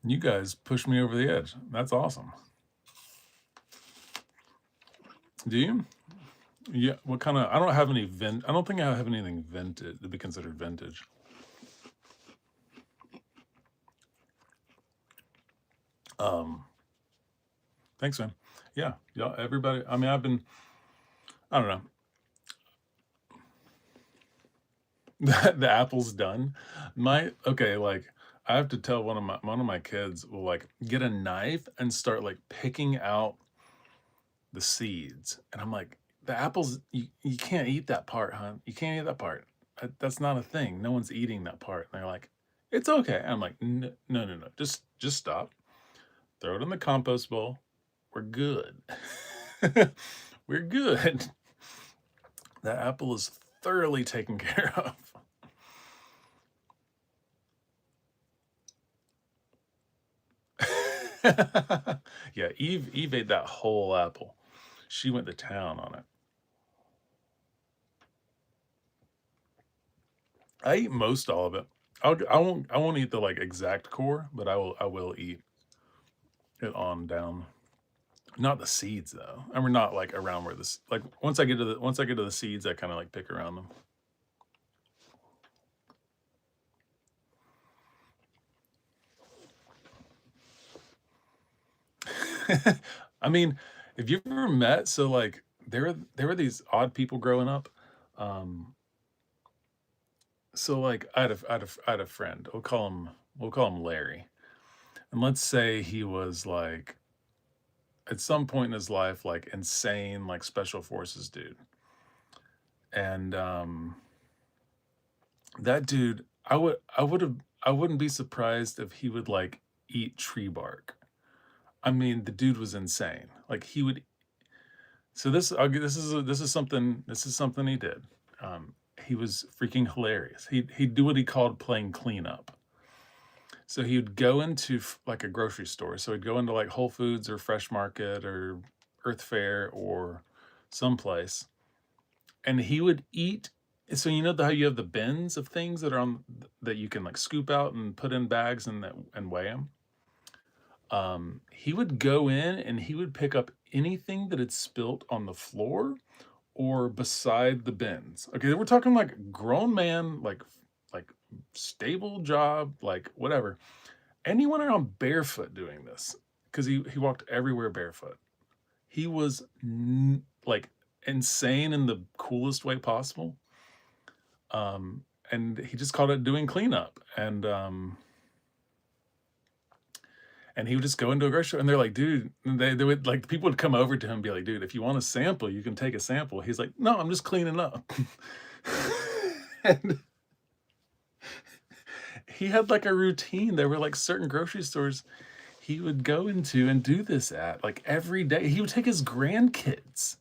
You guys pushed me over the edge. That's awesome. Do you? Yeah. What kind of? I don't have any I don't think I have anything vintage to be considered vintage. Thanks, man. Yeah. Everybody. I mean, I don't know. The apple's done. Okay, like I have to tell one of my kids will like get a knife and start like picking out the seeds, and I'm like, the apples, you can't eat that part, hon. You can't eat that part. That's not a thing. No one's eating that part. And they're like, it's okay. I'm like, no, no, no, no. Just stop. Throw it in the compost bowl. We're good. We're good. That apple is thoroughly taken care of. Yeah, Eve ate that whole apple. She went to town on it. I eat most all of it. I won't eat the like exact core, but I will eat it on down. Not the seeds though. And we're not like around where this like once I get to the seeds, I kind of like pick around them. I mean, have you ever met so like there were these odd people growing up. Um so like I had a friend. We'll call him Larry. And let's say he was like at some point in his life like insane like special forces dude. And that dude, I wouldn't be surprised if he would like eat tree bark. I mean, the dude was insane. Like he would. So this is something he did. He was freaking hilarious. He'd do what he called playing cleanup. So he would go into like a grocery store. So he'd go into like Whole Foods or Fresh Market or Earth Fare or someplace, and he would eat. So you know how you have the bins of things that are on that you can like scoop out and put in bags and weigh them. He would go in and he would pick up anything that had spilt on the floor or beside the bins. Okay, we're talking like grown man, like stable job, like whatever. And he went around barefoot doing this because he walked everywhere barefoot. He was like insane in the coolest way possible. And he just called it doing cleanup. And he would just go into a grocery store and they're like, dude, they would like people would come over to him and be like, dude, if you want a sample, you can take a sample. He's like, no, I'm just cleaning up. And he had like a routine. There were like certain grocery stores he would go into and do this at like every day. He would take his grandkids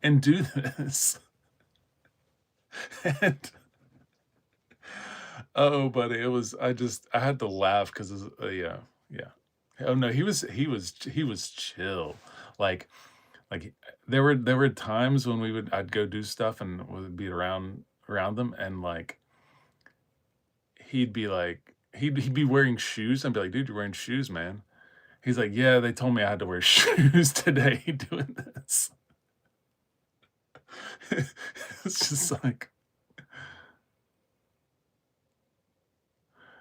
and do this. And oh, buddy, it was I had to laugh because yeah, yeah. Oh no, he was chill. Like like there were times when I'd go do stuff and would be around them and like he'd be like he'd be wearing shoes and be like, dude, you're wearing shoes, man. He's like, yeah, they told me I had to wear shoes today doing this. It's just like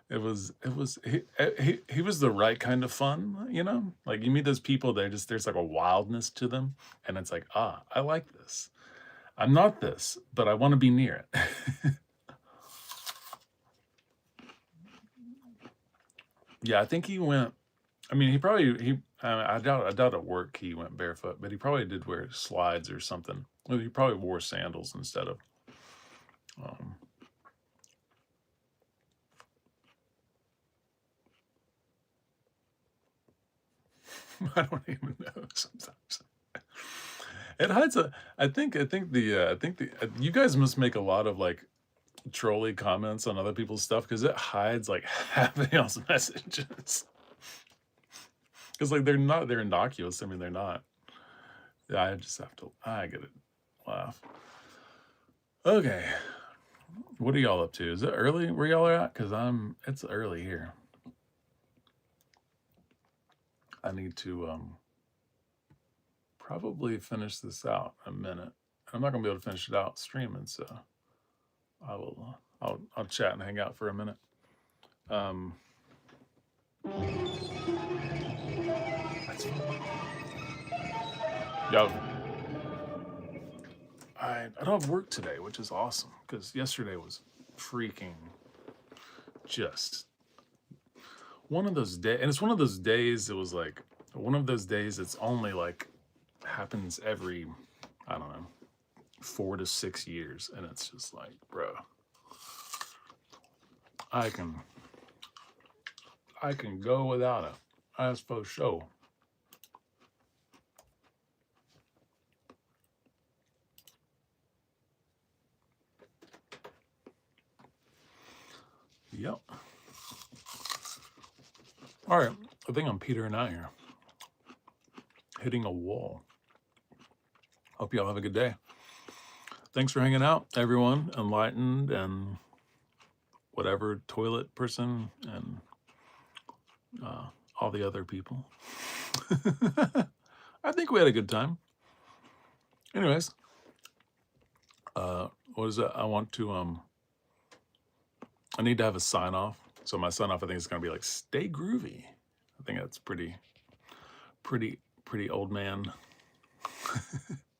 it was he was the right kind of fun, you know? Like you meet those people, there's like a wildness to them, and it's like, ah, I like this. I'm not this, but I want to be near it. Yeah, I think he went. I mean, I doubt at work he went barefoot, but he probably did wear slides or something. Well, he probably wore sandals instead of. Um, I don't even know sometimes. It hides a. I think the you guys must make a lot of like trolly comments on other people's stuff because it hides like half of y'all's messages. Because like they're innocuous. I mean they're not. Yeah, I get it. Laugh. Okay. What are y'all up to? Is it early where y'all are at? Because it's early here. I need to probably finish this out in a minute. I'm not gonna be able to finish it out streaming, so I'll chat and hang out for a minute. That's fine. Y'all, I don't have work today, which is awesome because yesterday was freaking just one of those days, and it's one of those days. It was like one of those days. It's only like happens every, I don't know, 4 to 6 years, and it's just like, bro, I can go without it. That's for sure. Yep. All right. I think I'm petering out here. Hitting a wall. Hope y'all have a good day. Thanks for hanging out, everyone. Enlightened and whatever toilet person and all the other people. I think we had a good time. Anyways, what is it? I want to I need to have a sign off. So my sign off, I think, is gonna be like stay groovy. I think that's pretty old man.